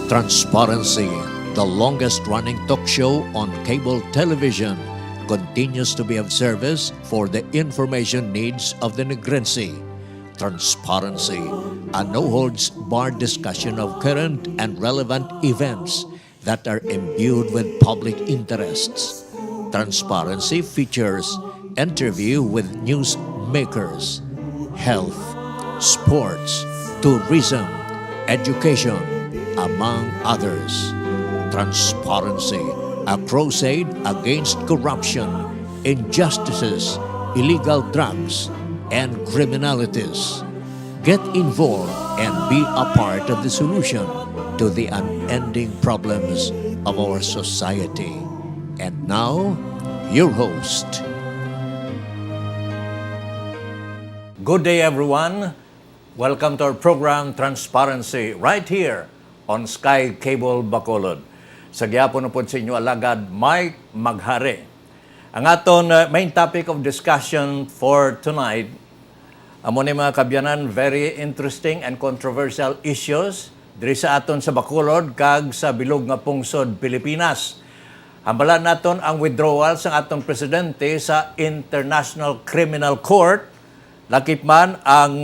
Transparency, the longest-running talk show on cable television, continues to be of service for the information needs of the Negrense. Transparency, a no-holds-barred discussion of current and relevant events that are imbued with public interests. Transparency features interview with newsmakers, health, sports, tourism, education, among others. Transparency, a crusade against corruption, injustices, illegal drugs, and criminalities. Get involved and be a part of the solution to the unending problems of our society. And now, your host. Good day, everyone. Welcome to our program, Transparency, right here on Sky Cable Bacolod. Sa gyapon na po sa inyo alagad, Mike Maghari. Ang aton main topic of discussion for tonight, amo ni mga kabyanan, very interesting and controversial issues diri sa aton sa Bacolod kag sa bilog nga pungsod Pilipinas. Hambalan naton ang withdrawal sa atong presidente sa International Criminal Court. Lakip man ang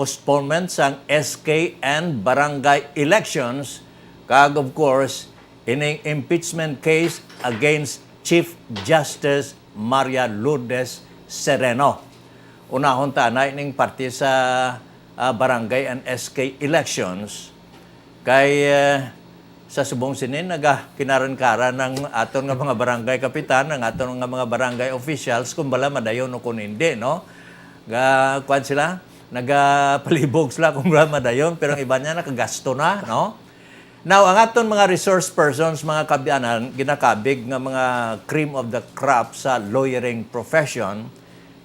postponement sa SK and barangay elections, kag of course, ining impeachment case against Chief Justice Maria Lourdes Sereno. Unahon ta na ining parte sa barangay and SK elections, kay sa subong sinin kinaran-kara ng aton nga mga barangay kapitan, ng aton nga mga barangay officials kung bala madayon o kung hindi, no? Kuan sila, nagapalibog sila kung bala madayon, pero ang iba niya nakagasto na, no? Now, ang aton mga resource persons, mga kabyanan, ginakabig nga mga cream of the crop sa lawyering profession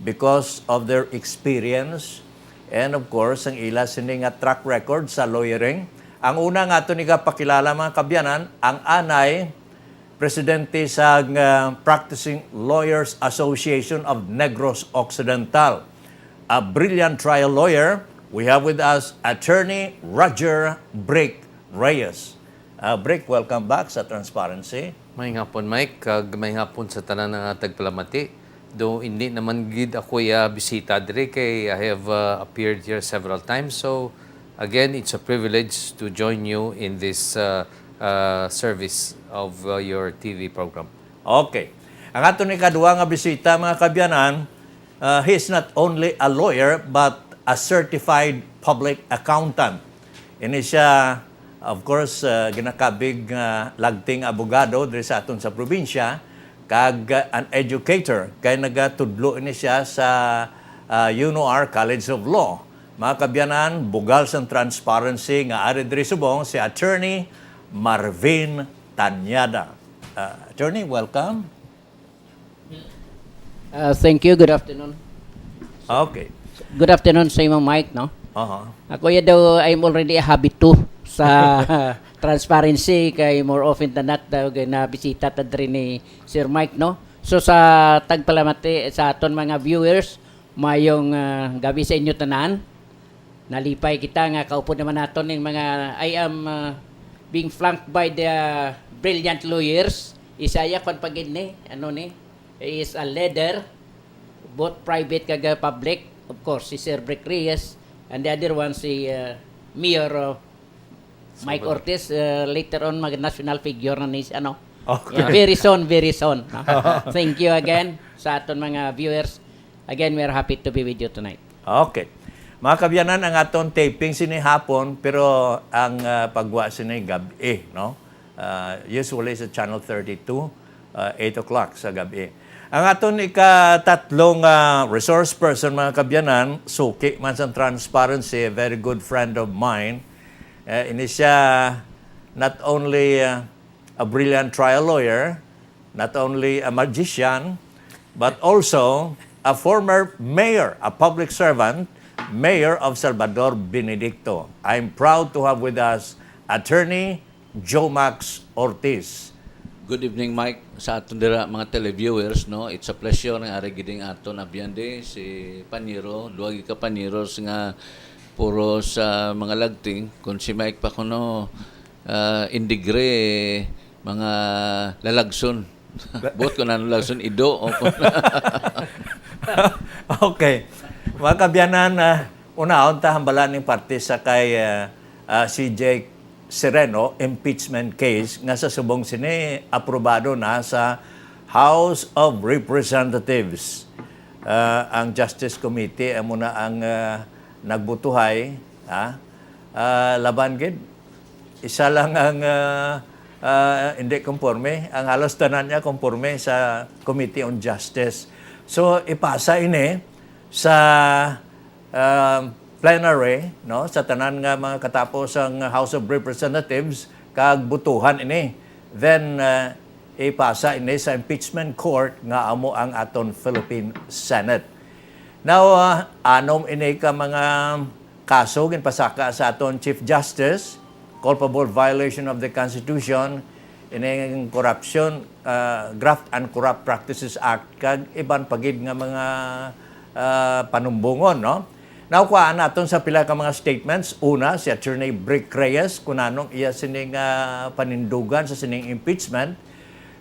because of their experience and of course, ang ila sini nga track record sa lawyering. Ang una nga aton pakilala mga kabyanan, ang anay, presidente sa Practicing Lawyers Association of Negros Occidental. A brilliant trial lawyer, we have with us Attorney Roger Brick Reyes. Brick, welcome back sa Transparency. May hapon, Mike. Kag may hapon sa tanan ng tagpalamati. Though hindi naman gid ako bisita dire kay I have appeared here several times. So again, it's a privilege to join you in this service of your TV program. Okay. Ang ato ni kaduwa nga bisita mga kabyanan, he is not only a lawyer but a certified public accountant. Ini siya, of course, ginakabig lagting abogado diri sa aton sa probinsya, kag an educator, kay nagatudlo ini siya sa UNOR College of Law. Mga kabyanan, bugal sa transparency nga ari diri subong si Attorney Marvin Tanyada. Attorney, welcome. Thank you. Good afternoon. Okay. Good afternoon sa imong Mike, no? Ako daw, I'm already a habit to sa transparency kay more often than not daw na bisita ta diri ni Sir Mike, no? So sa tagpalamati sa aton mga viewers, mayong gabi sa inyo tanan. Nalipay kita nga kaupo naman naton ning mga I am being flanked by the brilliant lawyers. Isaya kon pagid ni he is a leader both private kag public, of course si Sir Brick Reyes, and the other one si Mayor Mike Ortiz, later on mag-national figure na ni Okay. Yeah, very soon. No? Thank you again sa aton mga viewers. Again, we are happy to be with you tonight. Okay. Mga kabyanan, ang aton taping sini hapon, pero ang pagwa sini gabi, no? Usually sa Channel 32, 8 o'clock sa gabi. Ang aton ikatatlong resource person, mga kabyanan, suki man sa transparency, a very good friend of mine. Ini siya not only a brilliant trial lawyer, not only a magician, but also a former mayor, a public servant, Mayor of Salvador Benedicto. I'm proud to have with us Attorney Jomax Ortiz. Good evening, Mike. Sa aton dira mga televiewers, no, it's a pleasure nga ari giding aton abiyande si Paniro, duwagi ka Paniros nga puro sa mga lagting kun si Mike pa kuno in degree mga lalagson. Buot ko na lalagson ido o Okay. Mga kabyanan, una-on ta hambalan ng parte sa kay CJ Sereno impeachment case nga sa subong sini aprobado na sa House of Representatives. Ang Justice Committee amo na ang nagbutuhay, laban gid isa lang ang hindi konforme, ang halos tanan niya konforme sa Committee on Justice. So ipasa ini sa plenary, no, sa tanan nga mga katapos ang House of Representatives kag butuhan ini. Then ipasa ini sa impeachment court nga amo ang aton Philippine Senate. Now anom ini ka mga kaso ginpasaka sa aton Chief Justice, culpable violation of the Constitution, ining corruption, Graft and Corrupt Practices Act, kag iban pagid nga mga panumbungon, no? Now, kuhaan natin sa pila ka mga statements. Una, si Attorney Brick Reyes, kunanong iya sining panindugan sa sining impeachment,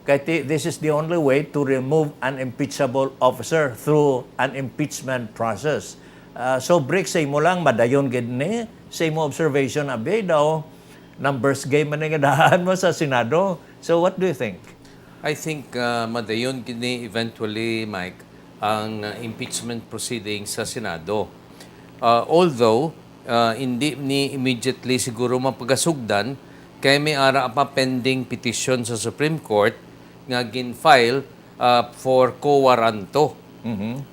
kaya this is the only way to remove an impeachable officer through an impeachment process. So, Brick, sa imo lang, madayon gid ni, sa imo observation, abay daw, numbers game man nga dahan mo sa Senado. So what do you think? I think madayon kini eventually, Mike, ang impeachment proceedings sa Senado. Although hindi ni immediately siguro mapagasugdan kay may ara pa pending petition sa Supreme Court nga gin-file for co-waranto.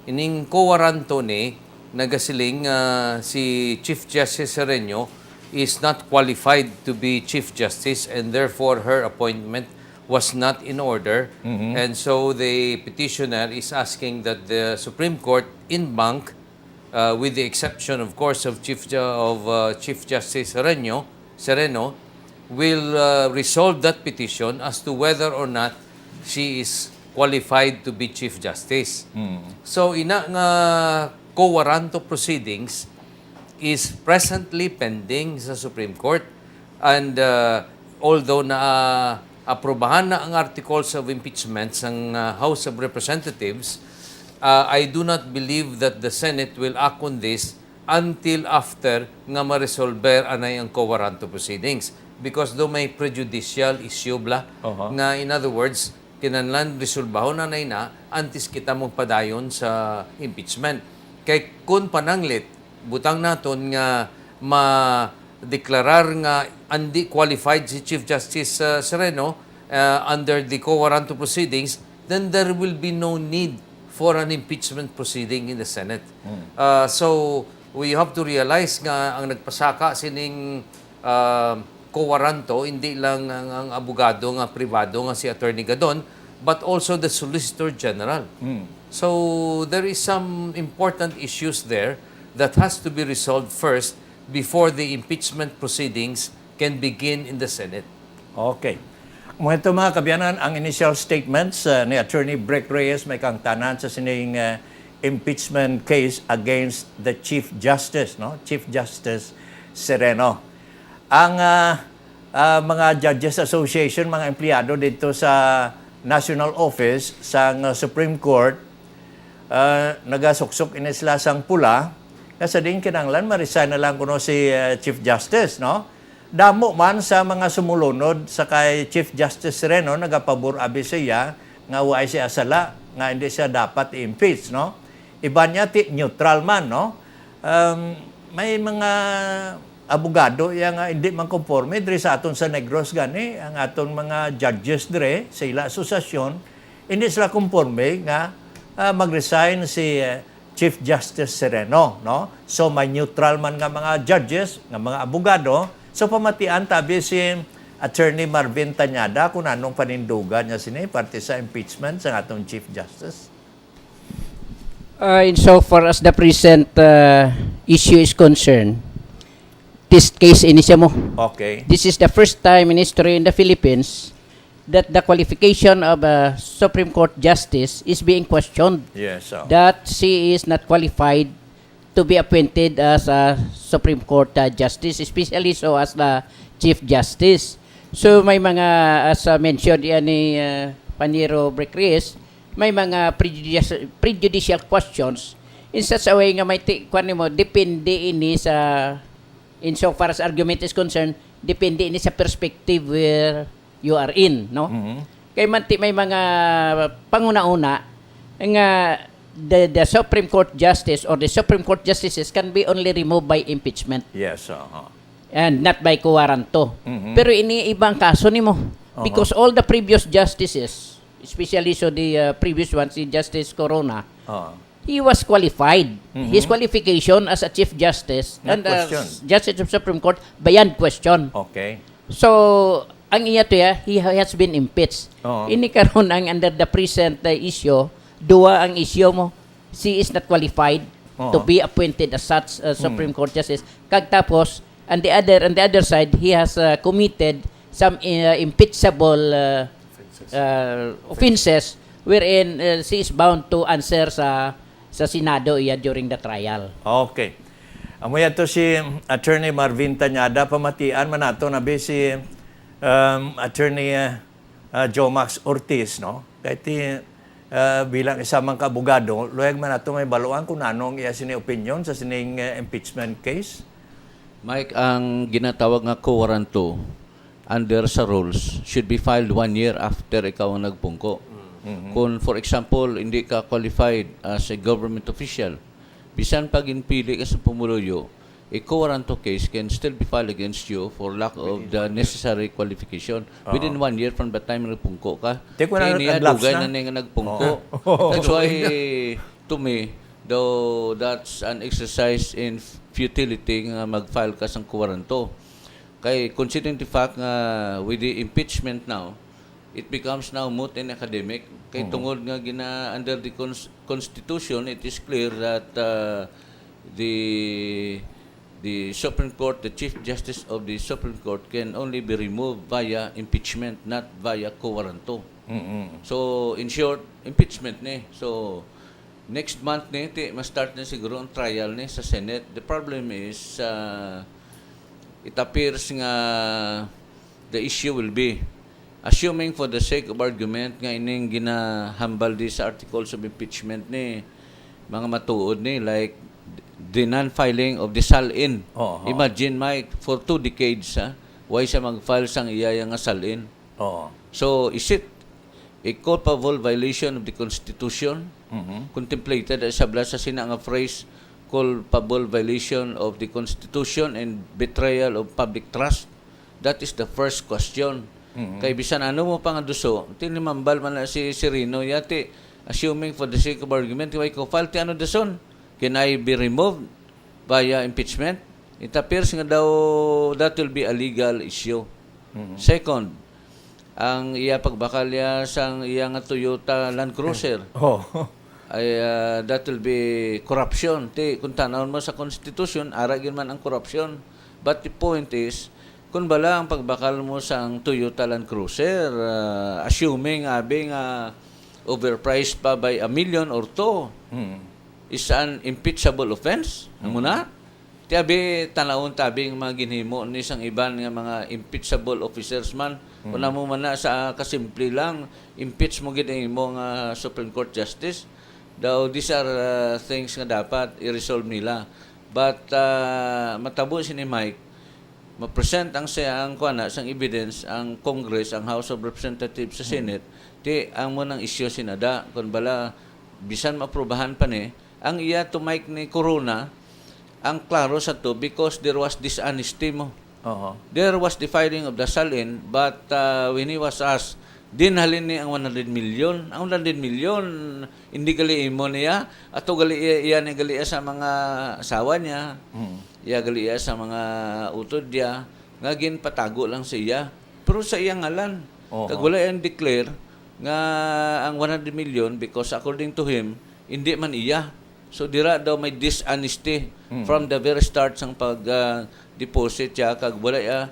Ining co-waranto ni nagasiling si Chief Justice Sereno is not qualified to be Chief Justice and therefore her appointment was not in order. And so the petitioner is asking that the Supreme Court in bank, with the exception of course of Chief Justice Sereno, will resolve that petition as to whether or not she is qualified to be Chief Justice. So ina nga co-waranto proceedings is presently pending sa Supreme Court. And although na aprobahan na ang articles of impeachment ng House of Representatives, I do not believe that the Senate will act on this until after nga ma-resolver anay ang co-waranto proceedings. Because do may prejudicial issue bla, nga in other words, kinanlan resolbahon anay na antes kita mong padayon sa impeachment. Kay kun pananglit, butang naton nga ma-deklarar nga hindi qualified si Chief Justice Sereno under the co-waranto proceedings, then there will be no need for an impeachment proceeding in the Senate. So, we have to realize nga ang nagpasaka sining co-waranto, hindi lang ang abogado nga privado nga si Attorney Gadon, but also the Solicitor General. So, there is some important issues there that has to be resolved first before the impeachment proceedings can begin in the Senate. Okay. Ito mga kabyanan, ang initial statements ni Attorney Brick Reyes may kang tanan sa sining impeachment case against the Chief Justice, no? Chief Justice Sereno. Ang mga Judges Association, mga empleyado dito sa National Office sa Supreme Court, nagasuksok inisla sang pula. Kasi din kinanglan, ma-resign na lang kuno si Chief Justice, no? Damo man sa mga sumulunod sa kay Chief Justice Sereno, nagapabor abi siya, nga way siya asala, nga hindi siya dapat i-impeach, no? Iba niya, neutral man, no? May mga abogado, yang hindi man conforme, diri sa aton sa Negros gani, ang aton mga judges dire, sa ila asosasyon, hindi sila conforme nga mag-resign si Chief Justice Sereno, no? So may neutral man nga mga judges, nga mga abogado. So pamatian tabi si Attorney Marvin Tañada kung anong panindugan niya sini parte sa impeachment sa atong Chief Justice. In so far as the present issue is concerned, this case inisya mo. Okay. This is the first time in history in the Philippines that the qualification of a Supreme Court Justice is being questioned. Yes. So. That she is not qualified to be appointed as a Supreme Court Justice, especially so as the Chief Justice. So may mga, as mentioned yan ni Paniro Brecries, may mga prejudicial questions in such a way nga may mo, depende ini sa, in so far as argument is concerned, depende ini sa perspective where you are in, no? Kay may mga panguna-una nga the Supreme Court Justice or the Supreme Court Justices can be only removed by impeachment. Yes, And not by kuwaranto. Pero ini ibang kaso nimo because all the previous justices, especially so the previous one, si Justice Corona, he was qualified. His qualification as a Chief Justice Not and as questioned. Justice of Supreme Court beyond question. Okay. So, ang iya to he has been impeached. Oo. Ini karon ang under the present issue, duwa ang issue mo. She is not qualified to Oo. be appointed as such Supreme Court Justice. Kag tapos, on the other side, he has committed some impeachable offenses wherein she is bound to answer sa Senado iya during the trial. Okay. Amoy to si Attorney Marvin Tañada, pamatian man nato na si Attorney Jomax Ortiz, no? Kahit bilang isa mang kabugado, luyag man nato may baluan kung anong iya sini opinion sa sining impeachment case. Mike, ang ginatawag nga co-warranto under sa rules should be filed 1 year after ikaw ang nagpungko. Kung, for example, hindi ka qualified as a government official, bisan pag inpili ka sa pumuluyo, a co-warranto case can still be filed against you for lack of the necessary qualification within 1 year from the time nagpungko ka. Di ko na Kaya niya, nag-lapse dugay na. na nga nagpungko. That's why, to me, though that's an exercise in futility nga mag-file ka sang co-warranto. Kay considering the fact nga with the impeachment now, it becomes now moot and academic. Kay tungod nga under the Constitution, it is clear that the Supreme Court, the Chief Justice of the Supreme Court can only be removed via impeachment, not via co-warranto. So, in short, impeachment ni. So, next month ni, ma-start na siguro ang trial ni sa Senate. The problem is, it appears nga the issue will be, assuming for the sake of argument nga ining ginahambal di sa articles of impeachment ni mga matuod ni, like the non-filing of the SALIN. Imagine, Mike, for 2 decades, why siya mag-file sang iyaya nga SALIN? So, is it a culpable violation of the Constitution? Contemplated as sabla sa sina nga phrase, culpable violation of the Constitution and betrayal of public trust? That is the first question. Kay bisan ano mo pa nga duso, tinimambal man na si Rino, yati, assuming for the sake of argument, why ko file ti ano dason? Can I be removed via impeachment? It appears nga daw that will be a legal issue. Second, ang iya pagbakalya sang iya nga Toyota Land Cruiser. Ay that will be corruption. Kung tanawon mo sa Constitution, aragin man ang corruption. But the point is, kung bala ang pagbakal mo sa Toyota Land Cruiser, assuming abing overpriced pa by 1 million or 2, is an impeachable offense? Amo na? Tiabi tanawon tabing mga ginhimo ni sang iban nga mga impeachable officers man. Kuna mo man na sa kasimple lang, impeach mo gid mo nga Supreme Court Justice. Daw these are things nga dapat i-resolve nila. But matabo si ni Mike, ma-present ang ang sang evidence ang Congress, ang House of Representatives sa Senate, ang mo nang issue sinada kun bala bisan maaprubahan pa ni ang iya to Mike ni Corona, ang klaro sa to because there was dishonesty mo. There was the filing of the SALIN, but when he was asked, dinhalin ni ang 100 million. Ang 100 million, hindi gali mo niya. Ato gali iya ni gali sa mga asawa niya. Iya gali sa mga utod niya. Nga ginpatago lang sa iya. Pero sa iya ngalan. Kag wala yang declare nga ang 100 million because according to him, hindi man iya. So dira daw may dishonesty from the very start sang pag-deposit siya. Kag wala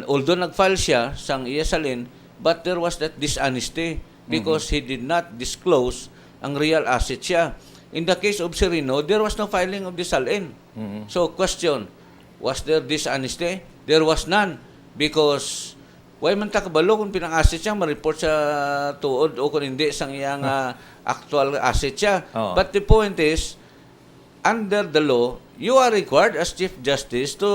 although nag-file siya sang iya SALIN, but there was that dishonesty because he did not disclose ang real asset siya. In the case of Serino, there was no filing of the SALIN. So question, was there dishonesty? There was none because Way man ta kabalo kung pinang-asset siya, ma-report sa tuod o kung hindi sang iyang actual asset siya. Oo. But the point is, under the law, you are required as Chief Justice to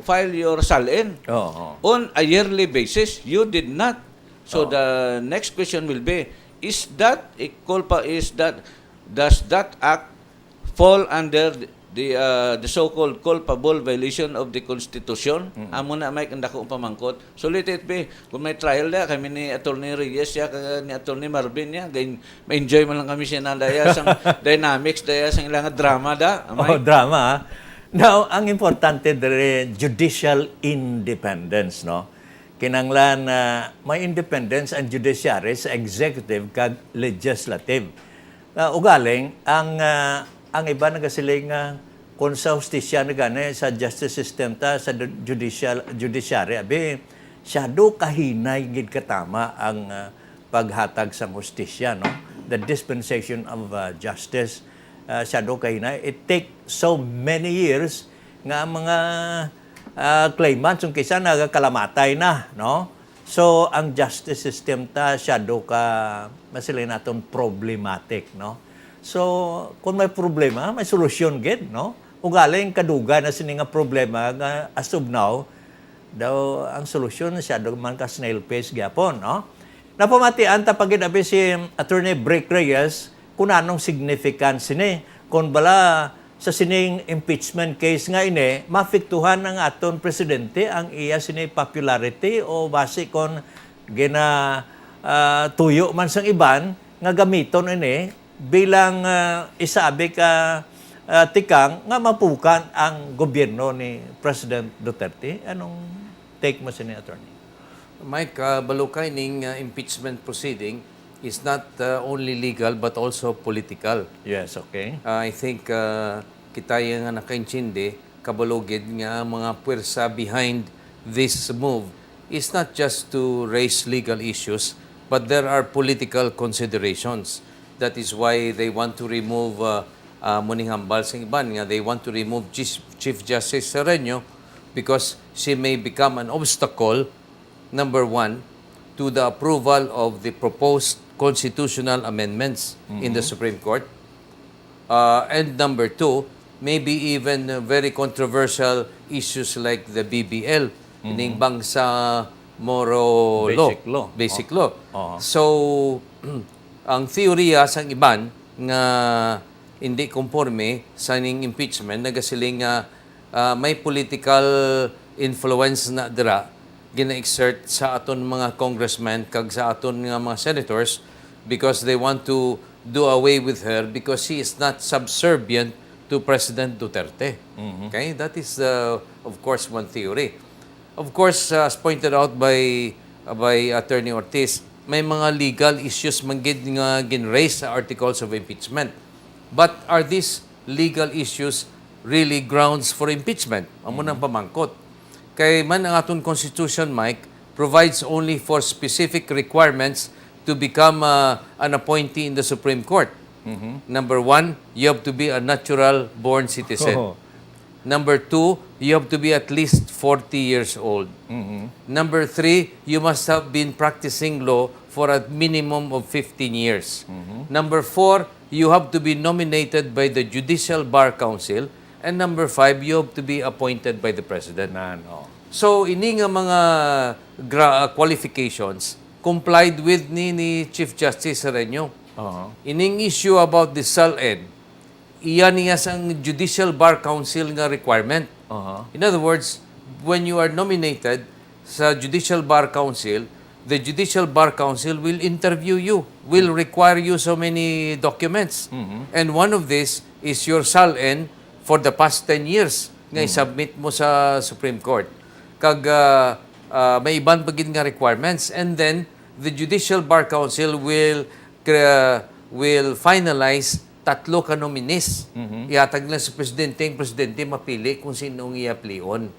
file your SALN Oo. on a yearly basis. You did not. So the next question will be, is that a culpa, does that act fall under the so-called culpable violation of the Constitution? Amo na may kanda ko pamangkot. So let it be. Kung may trial na kami ni Attorney Reyes ya ni Attorney Marvin ya, gain ma-enjoy man lang kami siya na daya sang dynamics daya sang ilang drama da. Oh, drama. ah. Now, ang importante dere judicial independence, no? Kinanglan na may independence ang judiciary sa executive kag legislative. Ugaling ang iba nagasiling kung sa hustisya na gani sa justice system ta sa judiciary abi syado kahinay gid katama ang paghatag sa hustisya, no? The dispensation of justice syado kahinay. It take so many years nga ang mga claimants kung kaysa nagkalamatay na, no? So ang justice system ta syado ka masilay naton problematic, no? So, kung may problema, may solusyon gid, no? Ugaling kaduga na sini nga problema nga as of now, daw ang solusyon siya daw man ka snail pace gyapon, no? Napamatian ta pagid abi si Attorney Brick Reyes kung anong significance ni kung bala sa sining impeachment case nga ini mafektuhan ng aton presidente ang iya sini popularity o base kon gina tuyo man sang iban nga gamiton ini bilang isabi ka tikang nga mapukan ang gobyerno ni President Duterte. Anong take mo sini, Attorney? Mike, balukay ning impeachment proceeding is not only legal but also political. Yes, okay. I think kita yung nakaintindi, kabalugid nga mga puwersa behind this move is not just to raise legal issues, but there are political considerations. That is why they want to remove Muning Hambal sa iban nga they want to remove Chief Justice Sereno because she may become an obstacle, number one, to the approval of the proposed constitutional amendments in the Supreme Court. And number two, maybe even very controversial issues like the BBL, ining bangsa moro Basic law. Basic law. So, ang teorya sang iban nga hindi konforme sa ning impeachment nagasiling nga may political influence na dira gina-exert sa aton mga congressmen kag sa aton nga mga senators because they want to do away with her because she is not subservient to President Duterte. Okay? That is of course one theory. Of course, as pointed out by Attorney Ortiz, may mga legal issues man gid nga gin-raise sa articles of impeachment. But are these legal issues really grounds for impeachment? Amo nang pamangkot. Kay man ang aton Constitution, Mike, provides only for specific requirements to become an appointee in the Supreme Court. Number one, you have to be a natural-born citizen. Number two, you have to be at least 40 years old. Number three, you must have been practicing law for a minimum of 15 years. Number four, you have to be nominated by the Judicial Bar Council. And number five, you have to be appointed by the President. So, ini nga mga qualifications complied with ni Chief Justice Sereno. Ining issue about the SALN, iyan niya sang Judicial Bar Council nga requirement. In other words, when you are nominated sa Judicial Bar Council, the Judicial Bar Council will interview you, will require you so many documents. And one of this is your SALN for the past 10 years nga i-submit mo sa Supreme Court. Kag may iban pagin nga requirements. And then, the Judicial Bar Council will finalize tatlo ka nominees. Ihatag lang sa presidente, ang presidente mapili kung sinong i-aplion.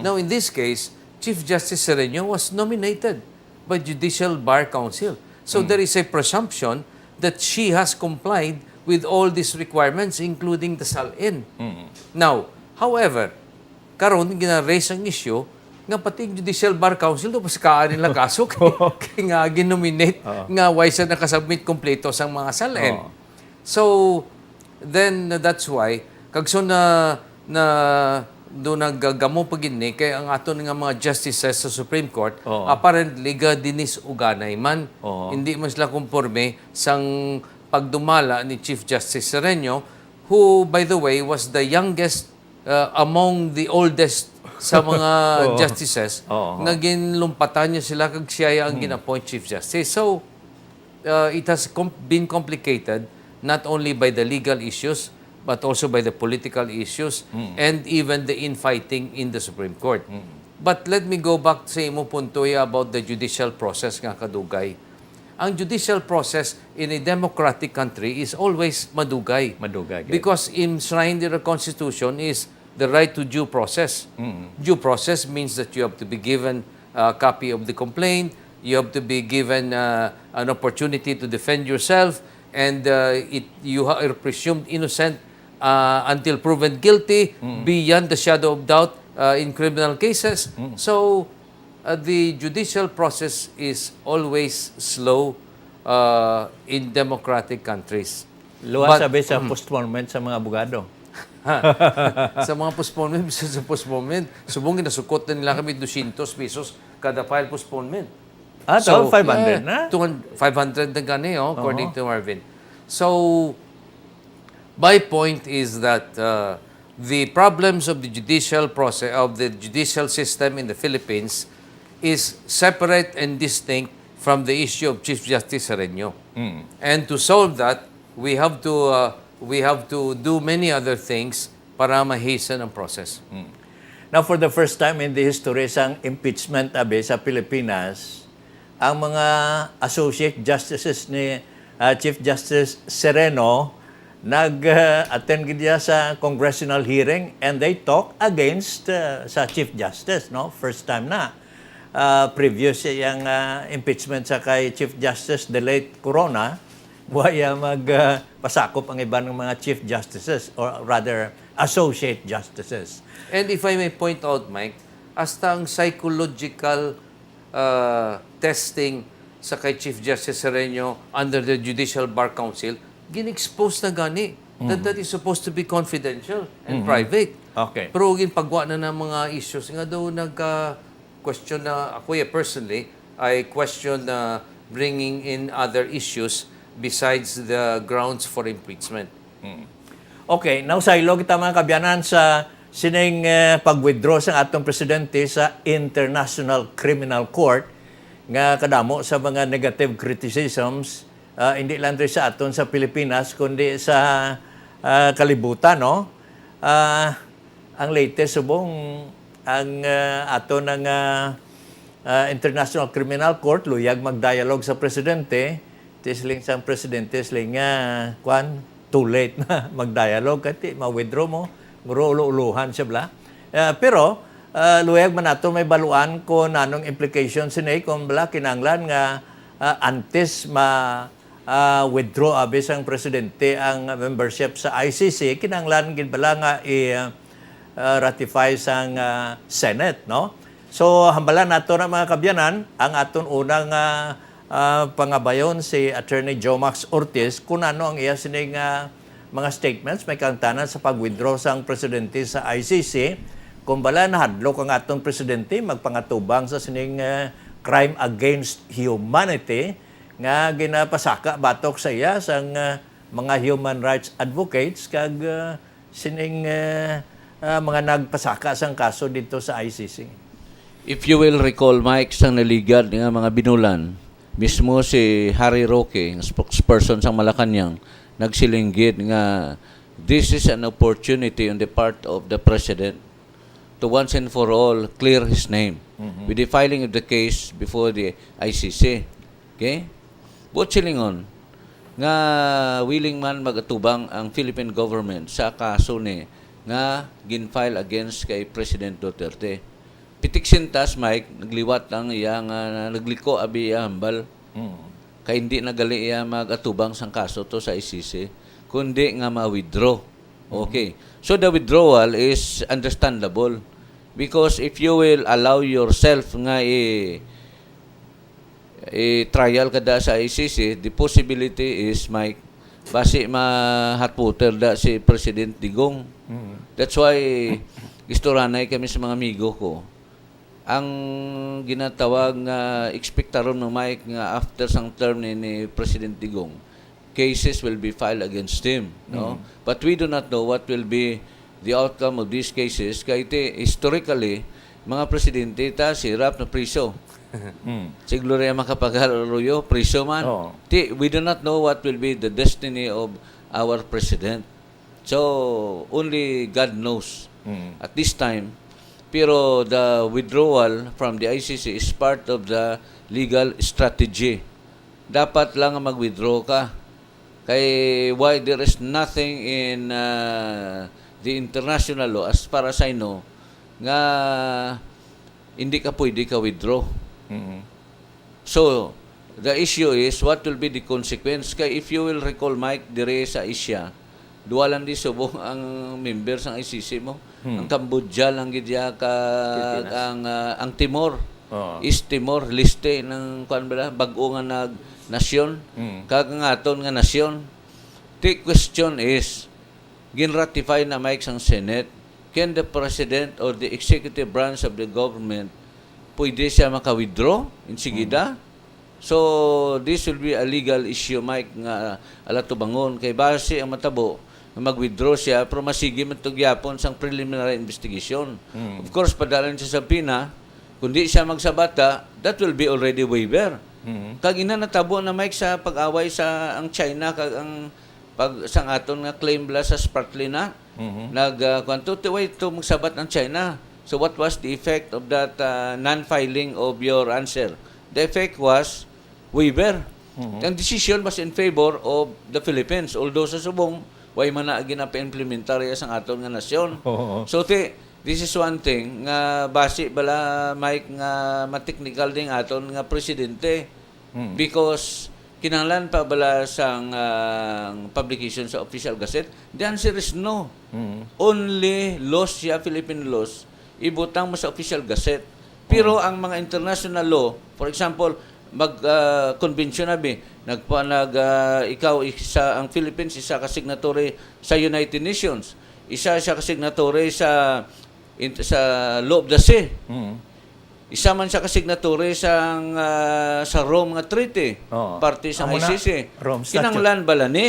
Now, in this case, Chief Justice Sereno was nominated by Judicial Bar Council. So, there is a presumption that she has complied with all these requirements, including the SALN. Now, however, karon gina-raise ang issue nga pati yung Judicial Bar Council do paskaan nila kaso kay nga ginominate nga why sa nakasubmit kompleto sang mga salen. So then that's why kagso na do naggagamo pagini kay ang aton nga mga justices sa Supreme Court apparently ga dinis uganay man hindi man sila konforme sang pagdumala ni Chief Justice Sereno, who by the way was the youngest among the oldest sa mga justices nga ginlumpatan niya sila kag siya ang ginappoint Chief Justice. So it has been complicated not only by the legal issues but also by the political issues and even the infighting in the Supreme Court. But let me go back sa imo punto about the judicial process nga kadugay. Ang judicial process in a democratic country is always madugay. Because enshrined in the Constitution is the right to due process. Due process means that you have to be given a copy of the complaint, you have to be given an opportunity to defend yourself, and you are presumed innocent until proven guilty beyond the shadow of doubt in criminal cases. So the judicial process is always slow in democratic countries. Luwas sabi sa postponement sa mga abogado. Sa mga postponement, bisa sa postponement, subong ginasukot na nila kami 200 pesos kada file postponement. 500 na? 500 na gani, according to Marvin. So, my point is that the problems of the judicial process, of the judicial system in the Philippines is separate and distinct from the issue of Chief Justice Sereno. And to solve that, we have to do many other things para ma-hasten ang process. Now, for the first time in the history sang impeachment sa Pilipinas, ang mga associate justices ni Chief Justice Sereno nag-attend gid sa congressional hearing and they talk against sa Chief Justice, no? First time na. Previous yung impeachment sa kay Chief Justice the late Corona, buhaya magpasakop ang iba ng mga Chief Justices or rather Associate Justices. And if I may point out, Mike, hasta ang psychological testing sa kay Chief Justice Sereno under the Judicial Bar Council, gin-expose na gani that is supposed to be confidential and private. Okay. Pero ginpagwa na ng mga issues. Nga daw question na, ako personally, I question bringing in other issues besides the grounds for impeachment. Okay, now sa ilog kita mga kabyanan sa sining pag-withdraw sa atong presidente sa International Criminal Court nga kadamo sa mga negative criticisms hindi lang rin sa aton sa Pilipinas kundi sa kalibutan, no? Ang latest subong ang aton ng International Criminal Court luyag magdialog sa presidente tisling sang presidente sling too late na magdialog kati ma-withdraw mo uluhan siya bla. Pero luyag man nato may baluan kung anong implications ni kung bala kinanglan nga antes withdraw abis ang presidente ang membership sa ICC kinanglan gid bala nga ratify sang Senate, no? So hambalan nato na mga kabyanan ang aton unang pangabayon si Attorney Jomax Ortiz kung ano ang iya sining mga statements may kangtanan sa pag-withdraw sang presidente sa ICC kung bala nahadlok ang aton presidente magpangatubang sa sining crime against humanity nga ginapasaka batok sa iya sang mga human rights advocates kag sining mga nagpasaka sang kaso dito sa ICC. If you will recall, Mike, sang naligad nga mga binulan, mismo si Harry Roque, spokesperson sa Malacanang, nagsilinggit nga this is an opportunity on the part of the President to once and for all clear his name with the filing of the case before the ICC. Okay? Buot silingon nga willing man magatubang ang Philippine government sa kaso ni nga ginfile against kay President Duterte. Pitik sintas, Mike, nagliwat lang iya nga nagliko abi iya hambal. Kay hindi nagali iya magatubang sang kaso to sa ICC, kundi nga ma-withdraw. Okay. So the withdrawal is understandable Because if you will allow yourself nga trial kada sa ICC, the possibility is, Mike, basi ma-hot water da si President Digong. That's why istoranay kami sa mga amigo ko. Ang ginatawag nga expectaron no Mike nga after sang term ni President Digong, cases will be filed against him, no? But we do not know what will be the outcome of these cases. Kaya historically, mga presidente ta sirap na priso. Si Gloria Macapagal-Arroyo, priso man. Oo. We do not know what will be the destiny of our president. So, only God knows at this time. Pero the withdrawal from the ICC is part of the legal strategy. Dapat lang mag-withdraw ka. Kay why there is nothing in the international law, as far as I know, nga hindi ka pwede ka withdraw. So, the issue is, what will be the consequence? Kaya if you will recall, Mike, dire sa Asia, duwalan di subong ang members ng ICC mo. Ang Cambodia lang gidya ka, ang Timor, East Timor, liste ng bag-o nga nasyon, kagangaton nga nasyon. The question is, ginratify na Mike sang Senate, can the President or the executive branch of the government pwede siya maka-withdraw insigida? So, this will be a legal issue, Mike, nga alato bangon. Kay base ang matabo, mag-withdraw siya, pero masigi man ito gyapon sang preliminary investigation. Of course, padalan siya sa PINA, kundi siya magsabata, that will be already waiver. Kag ina natabo na Mike sa pag-away sa ang China, kag ang sang aton nga claim bla sa Spartlina, kwanto, wait to magsabat ng China. So what was the effect of that non-filing of your answer? The effect was waiver. Ang decision was in favor of the Philippines. Although sa subong, way man na ginapa-implementarya sa aton nga nasyon. So this is one thing nga basi bala Mike nga mateknikal ding aton nga presidente. Because kinahanglan pa bala sang publication sa official gazette? The answer is no. Only laws siya, Philippine laws, ibutang mo sa official gazette. Pero ang mga international law, for example, mag-convention ikaw isa ang Philippines isa ka signatory sa United Nations. Isa siya ka signatory sa Law of the Sea. Isa man siya ka signatory sa Rome nga treaty. Party sa ICC. Kinanglan bala ni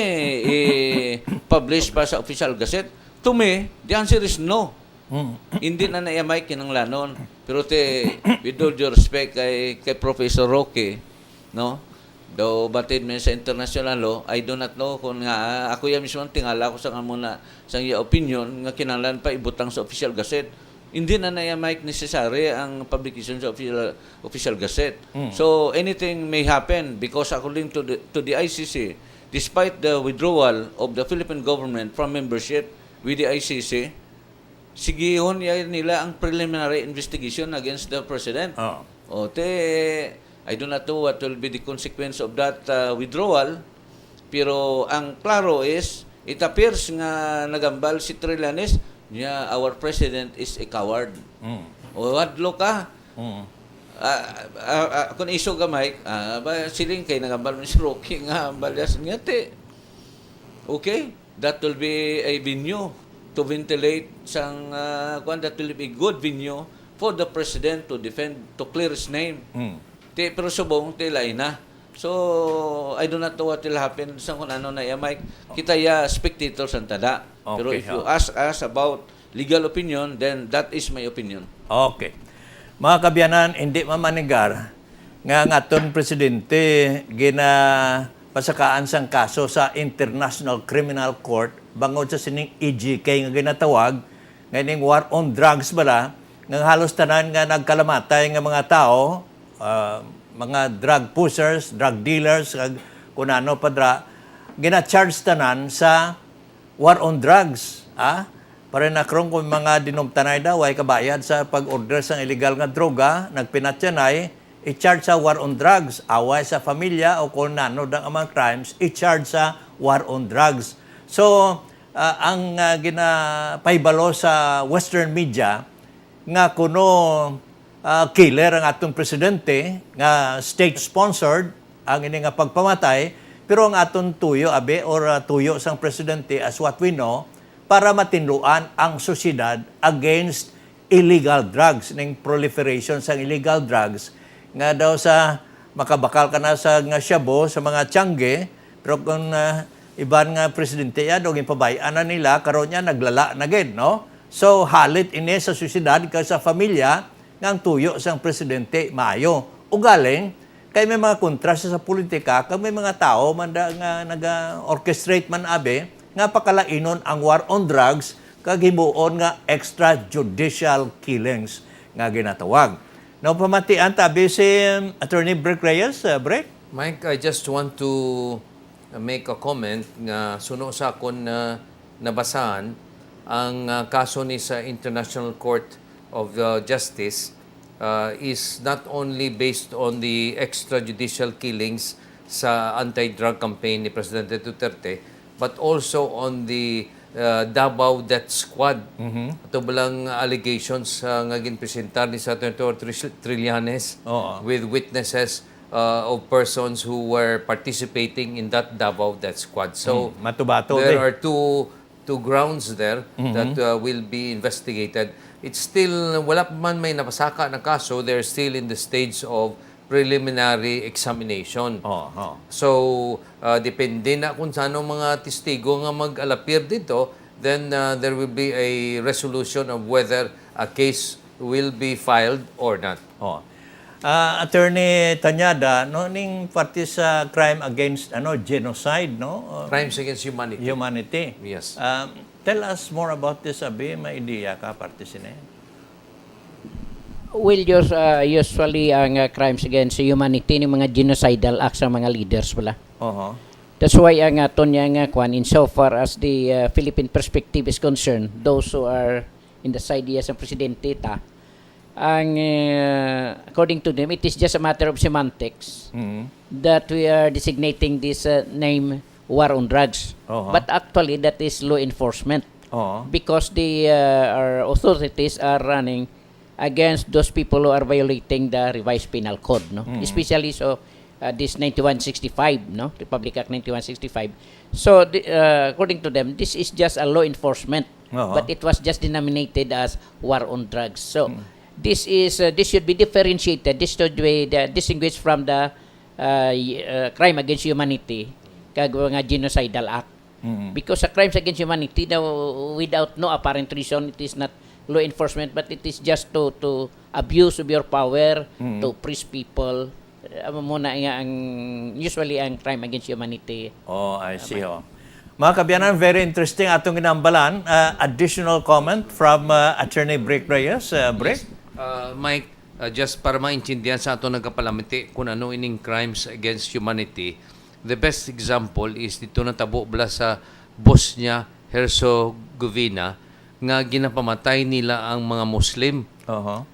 i-publish pa sa official gazette? To me, the answer is no. Hindi na naiyamay kinanglanon. Pero with all due respect kay Professor Roque, no? Daw batid man sa international law, I do not know kung nga ako yan mismo tingala ko sa muna sa iya opinion nga kinanglan pa ibutang sa official gazette. Hindi na naiyamay necessary ang publication sa official gazette. So anything may happen because according to the ICC, despite the withdrawal of the Philippine government from membership with the ICC, sigihon nila ang preliminary investigation against the president. I do not know what will be the consequence of that withdrawal. Pero ang klaro is, it appears nga nagambal si Trillanes, our president is a coward. O wadlo ka. Kung iso ka, Mike, siling kay nagambal mo si Rocky nga, balyas nga te. Okay? That will be a venue to ventilate sang that will be a good venue for the president to defend, to clear his name. Pero subong, lain na. So, I do not know what will happen sa kung ano na Mike. Kita spectators ang tada. Okay, pero if you ask us about legal opinion, then that is my opinion. Okay. Mga kabyanan, hindi mamanigar nga aton presidente pasakaan sang kaso sa International Criminal Court bangod sa sining EGK nga ginatawag nganing war on drugs bala nga halos tanan nga nagkalamatay nga mga tao, mga drug pushers, drug dealers, kung ano padra, gina-charge tanan sa war on drugs. Para nakrong kung mga dinumtanay daw ay kabayad sa pag-order sa illegal nga droga, nagpinatyanay, i-charge sa war on drugs. Away sa pamilya o kung nano ng amang crimes, i-charge sa war on drugs. So, ang ginapaybalo sa Western media, nga kuno killer ang atong presidente nga state-sponsored ang ini nga pagpamatay, pero ang atong tuyo abe or tuyo sang presidente as what we know para matinluan ang sosyedad against illegal drugs, ning proliferation sang illegal drugs nga daw sa makabakal ka na sa nga shabu sa mga tiyangge, pero kung iban nga presidente yan, o gipabayaan na nila, karon niya naglala na gid, no? So, halit ini sa sosyedad ka sa pamilya nga ang tuyo sang presidente maayo. Ugaling, kay may mga kontrasta sa politika, kag may mga tao man nga naga-orchestrate man abe, nga pakalainon ang war on drugs, kag himuon nga extrajudicial killings nga ginatawag. Now, pamatian tabi si Attorney Brek Reyes. Brek? Mike, I just want to make a comment nga suno sa akon na nabasahan ang kaso ni sa International Court of Justice is not only based on the extrajudicial killings sa anti-drug campaign ni Presidente Duterte, but also on the Davao Death Squad. Ito balang allegations nga ginpresentar ni sa Senator Trillanes with witnesses of persons who were participating in that Davao Death Squad. So Matubato, there are two grounds there that will be investigated. It's still, wala pa man may napasaka na kaso, they're still in the stage of preliminary examination. So, depende na kung saan mga testigo nga mag-alapir dito, then there will be a resolution of whether a case will be filed or not. Attorney Tanyada, no, ning parte sa crime against genocide, no? Crimes against humanity. Humanity. Yes. Tell us more about this, abi, may idea ka parte sine. Well, usually ang crimes against humanity ni mga genocidal acts ng mga leaders pala. That's why ang aton nga kwan insofar as the Philippine perspective is concerned, those who are in the side yes ng presidente ang according to them it is just a matter of semantics that we are designating this name war on drugs. But actually that is law enforcement. Because our authorities are running against those people who are violating the revised penal code, no? Especially this 9165, no? Republic Act 9165. So according to them, this is just a law enforcement, but it was just denominated as war on drugs. So this should be differentiated. This should be distinguished from the crime against humanity, kag nga genocidal act. Because a crimes against humanity, without no apparent reason, it is not law enforcement, but it is just to abuse of your power, to oppress people. Muna nga usually ang crime against humanity. I see. Mga kabyanan, very interesting atong ginambalan. Additional comment from Attorney Brek Reyes. Brek? Mike, just para maintindihan sa ato nagkapalamiti kung ano ining crimes against humanity, the best example is dito natabo bala sa Bosnia Herzegovina nga ginapamatay nila ang mga Muslim.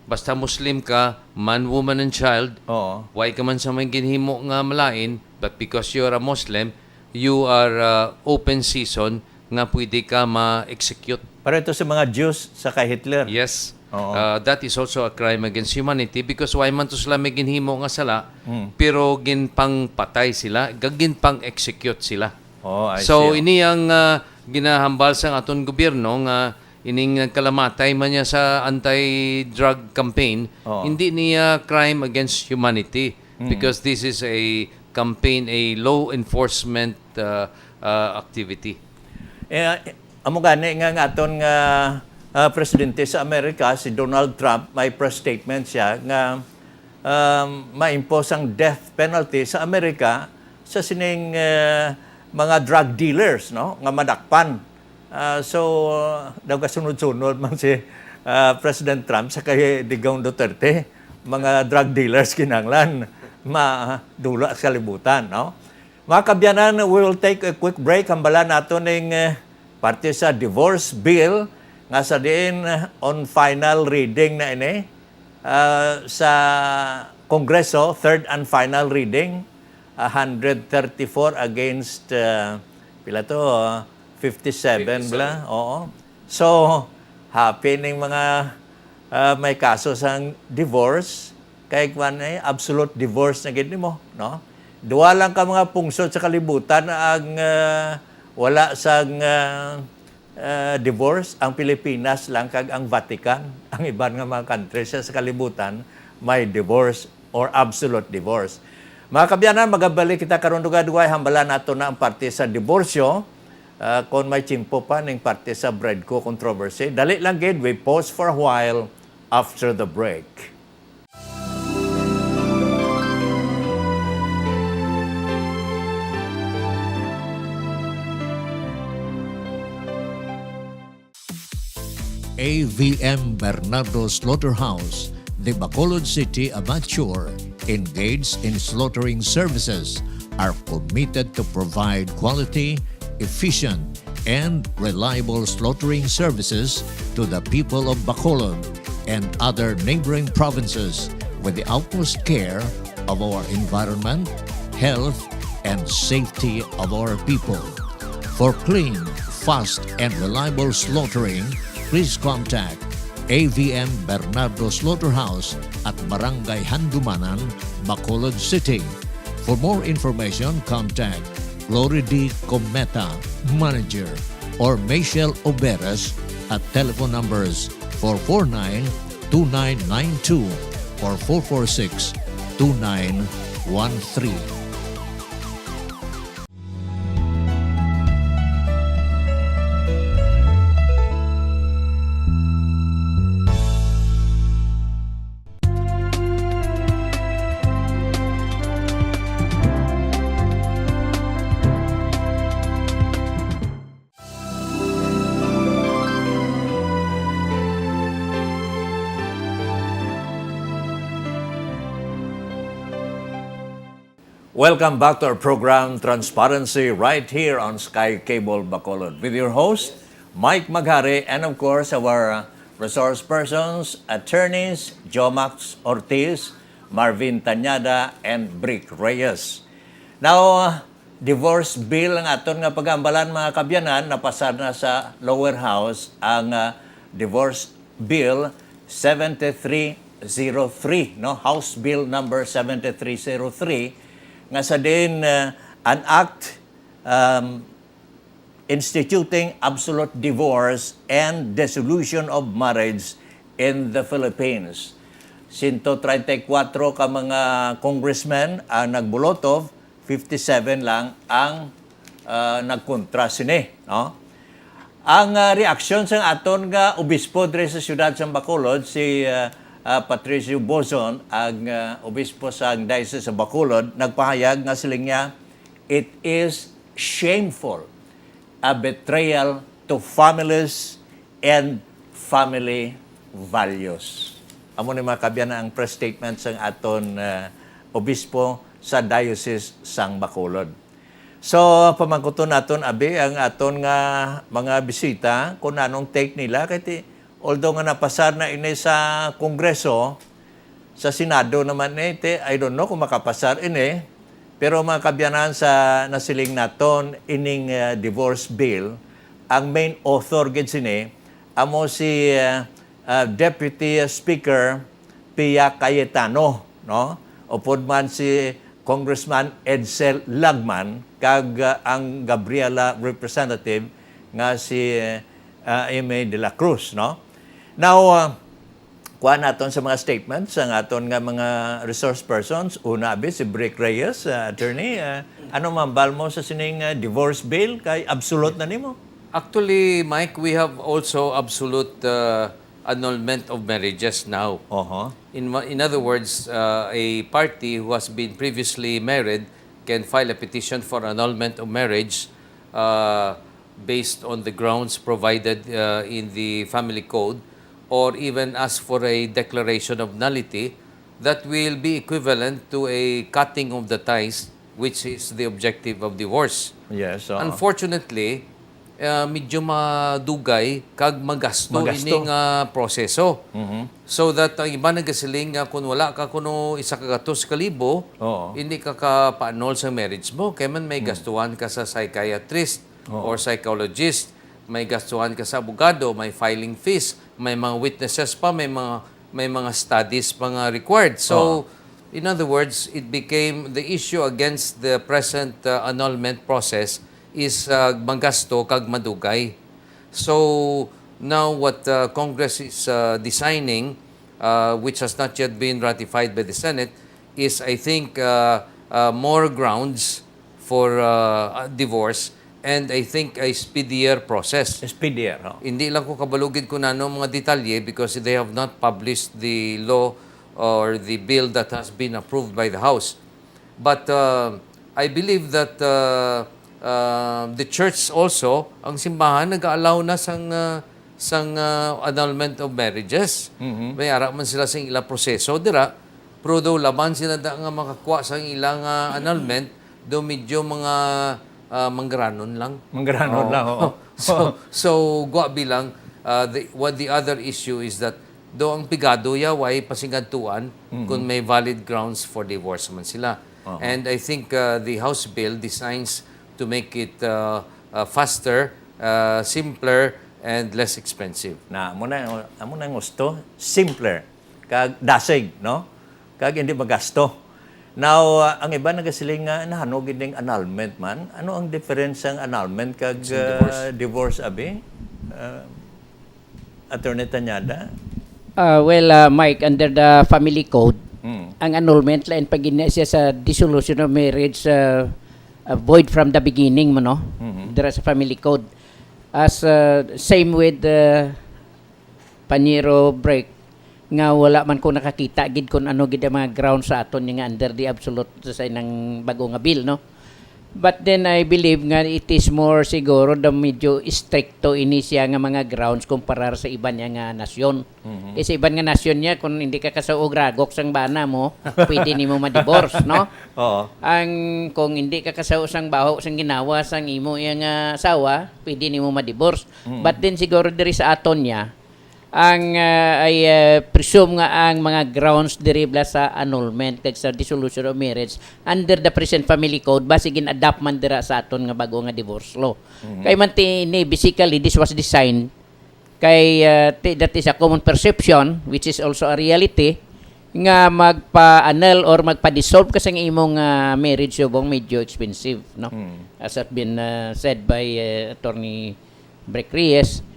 Basta Muslim ka, man, woman, and child, why ka man sa may ginhimo nga malain, but because you are a Muslim, you are open season nga pwede ka ma-execute. Para ito sa mga Jews sa kay Hitler. Yes. That is also a crime against humanity because why man to sila may ginhimo nga sala, pero ginpang patay sila, ginpang execute sila. So ini ang ginahambal sa aton gobyerno nga ining kalamatay man niya sa anti-drug campaign, hindi niya crime against humanity because this is a campaign, a law enforcement activity. Amo gani nga aton nga presidente sa Amerika, si Donald Trump, may press statement siya nga ma-impose ang death penalty sa Amerika sa sining mga drug dealers, no, nga madakpan. So daw kasunod-sunod man si President Trump sa kay Digong Duterte, mga drug dealers kinanglan madula sa kalibutan, no. Mga kabyanan, we will take a quick break. Hambala nato ning parte sa divorce bill nga sa diin on final reading na ini sa Kongreso, third and final reading, 134 against pila to 57 bla. So happy ning mga may kaso sang divorce, kay kwan absolute divorce na gid mo, no? Duwa lang ka mga pungsod sa kalibutan ang wala sang divorce, ang Pilipinas lang kag ang Vatican. Ang iban nga mga countries sa kalibutan may divorce or absolute divorce. Mga kabyanan, magabalik kita karon duga-dugay hambalan nato na ang parte sa diborsyo. Kung may chimpo pa ning parte sa Bredco controversy. Dali lang gid, we pause for a while after the break. AVM Bernardo Slaughterhouse, the Bacolod City amateur, engaged in slaughtering services, are committed to provide quality, efficient, and reliable slaughtering services to the people of Bacolod and other neighboring provinces with the utmost care of our environment, health, and safety of our people. For clean, fast, and reliable slaughtering, please contact AVM Bernardo Slaughterhouse at Barangay Handumanan, Bacolod City. For more information, contact Glory D. Cometa, Manager, or Michelle Oberas at telephone numbers 449-2992 or 446-2913. Welcome back to our program, Transparency, right here on Sky Cable Bacolod. With your host, Mike Maghari, and of course, our resource persons, attorneys, Jomax Ortiz, Marvin Tanyada, and Brick Reyes. Now, divorce bill ang aton nga pagambalan mga kabyanan, napasar na sa lower house ang divorce bill 7303, no? House Bill number 7303, nga sa din an act instituting absolute divorce and dissolution of marriage in the Philippines. 134 ka mga congressmen ang nagbuloto, 57 lang ang nagkontra sini, no? Ang reaksyon sa aton nga obispo diri sa siyudad sa Bacolod, si Patricio Bozon, ang obispo sa Diocese sa Bacolod, nagpahayag nga siling niya, it is shameful, a betrayal to families and family values. Amo ni mga kabyan ang press statement sa aton obispo sa Diocese sang Bacolod. So, pamangkuton naton abi ang aton nga mga bisita kung anong take nila, kaya although nga napasar na ini sa Kongreso, sa Senado naman I don't know kung makapasar ini, pero mga kabyanan sa nasiling naton ining divorce bill, ang main author gid sini amo si Deputy Speaker Pia Cayetano, no? Upod man si Congressman Edsel Lagman kag ang Gabriela representative nga si Amy de la Cruz, no? Now, kuha naton sa mga statements ang aton nga mga resource persons. Una abi si Brick Reyes, attorney. Ano mambal mo sa sining divorce bill kay absolute na nimo? Actually, Mike, we have also absolute annulment of marriages now. In other words, a party who has been previously married can file a petition for annulment of marriage based on the grounds provided in the family code, or even ask for a declaration of nullity that will be equivalent to a cutting of the ties, which is the objective of divorce. Yes. Unfortunately, medyo madugay kag magasto ining proseso. So that ang iba nagasiling kung wala ka kuno isa ka 2,000, hindi ka pa-annul sa marriage mo, kaya man may gastuhan ka sa psychiatrist or psychologist, may gastuhan ka sa abogado, may filing fees, may mga witnesses pa, may mga studies pa nga required. So, in other words, it became the issue against the present annulment process is magasto kag madugay. So, now what Congress is designing, which has not yet been ratified by the Senate, is I think more grounds for divorce and I think a speedier process. Speedier, no? Hindi lang ko kabalugid ko na mga detalye because they have not published the law or the bill that has been approved by the House. But I believe that the church also, ang simbahan, nag-allow na sang annulment of marriages. May ara man sila sa ilang proseso. Dira, pero daw laban sila da nga makakuha sa ilang annulment, do medyo mga manggaranon lang. Manggaranon lang, oo. So gwa bilang what the other issue is that do ang pigado yaway pasingadtuan kung may valid grounds for divorce man sila. And I think the House bill designs to make it faster, simpler, and less expensive. Na amo na gusto, simpler kag dasig, no? Kag hindi magasto. Now, ang iba nagasiling nga nahano gid ning annulment man. Ano ang difference ang annulment kag divorce abi? Attorney Tanyada? Mike, under the family code, ang annulment lain pag siya sa dissolution of marriage void from the beginning mo, no? There is a family code. As same with Paniro break nga wala man ko nakakita gid kun ano gid ang mga grounds sa aton nga under the absolute say ng bago nga bill, no? But then I believe nga it is more siguro the medyo stricto ini siya nga mga grounds kumpara sa iban niya nga nasyon. Sa iban nga nasyon niya kung hindi ka kasauog ragok sang bana mo, pwede nimo ma-divorce, no? Oo. Ang kung hindi ka kasao sang baho sang ginawa sang imo yang asawa, pwede nimo ma-divorce. But then siguro diri sa aton niya ang I presume nga ang mga grounds deribla sa annulment kag sa dissolution of marriage under the present family code basi gin-adapt man dira sa aton nga bago nga divorce law. Kay man ni basically this was designed kay that is a common perception which is also a reality nga magpa-annul or magpa-dissolve kasi ang imong marriage subong medyo expensive, no? As has been said by Attorney Brek Reyes.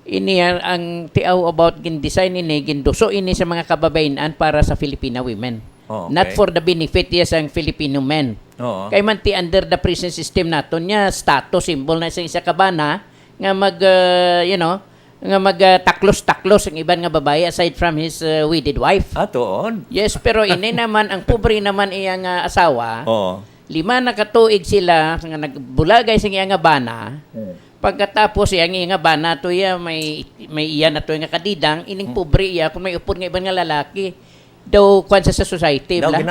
Ini ang tiaw about gin-design ini, ginduso ini sa mga kababainan para sa Filipina women. Oh, okay. Not for the benefit yes ang Filipino men. Oo. Kay man ti under the present system naton nya status symbol na sa isa kabana nga mag nga magtaklos-taklos ang iban nga babae aside from his wedded wife. Tuon. Yes, pero ini naman ang pobre naman iyang asawa. Oo. 5 na katuig sila nga nagbulagay sa iyang nga bana. Pagkatapos yang nga bana to ya may iya na to nga kadidang ining pobre iya kung may upod nga ibang nga lalaki daw kwan sa society Daw bla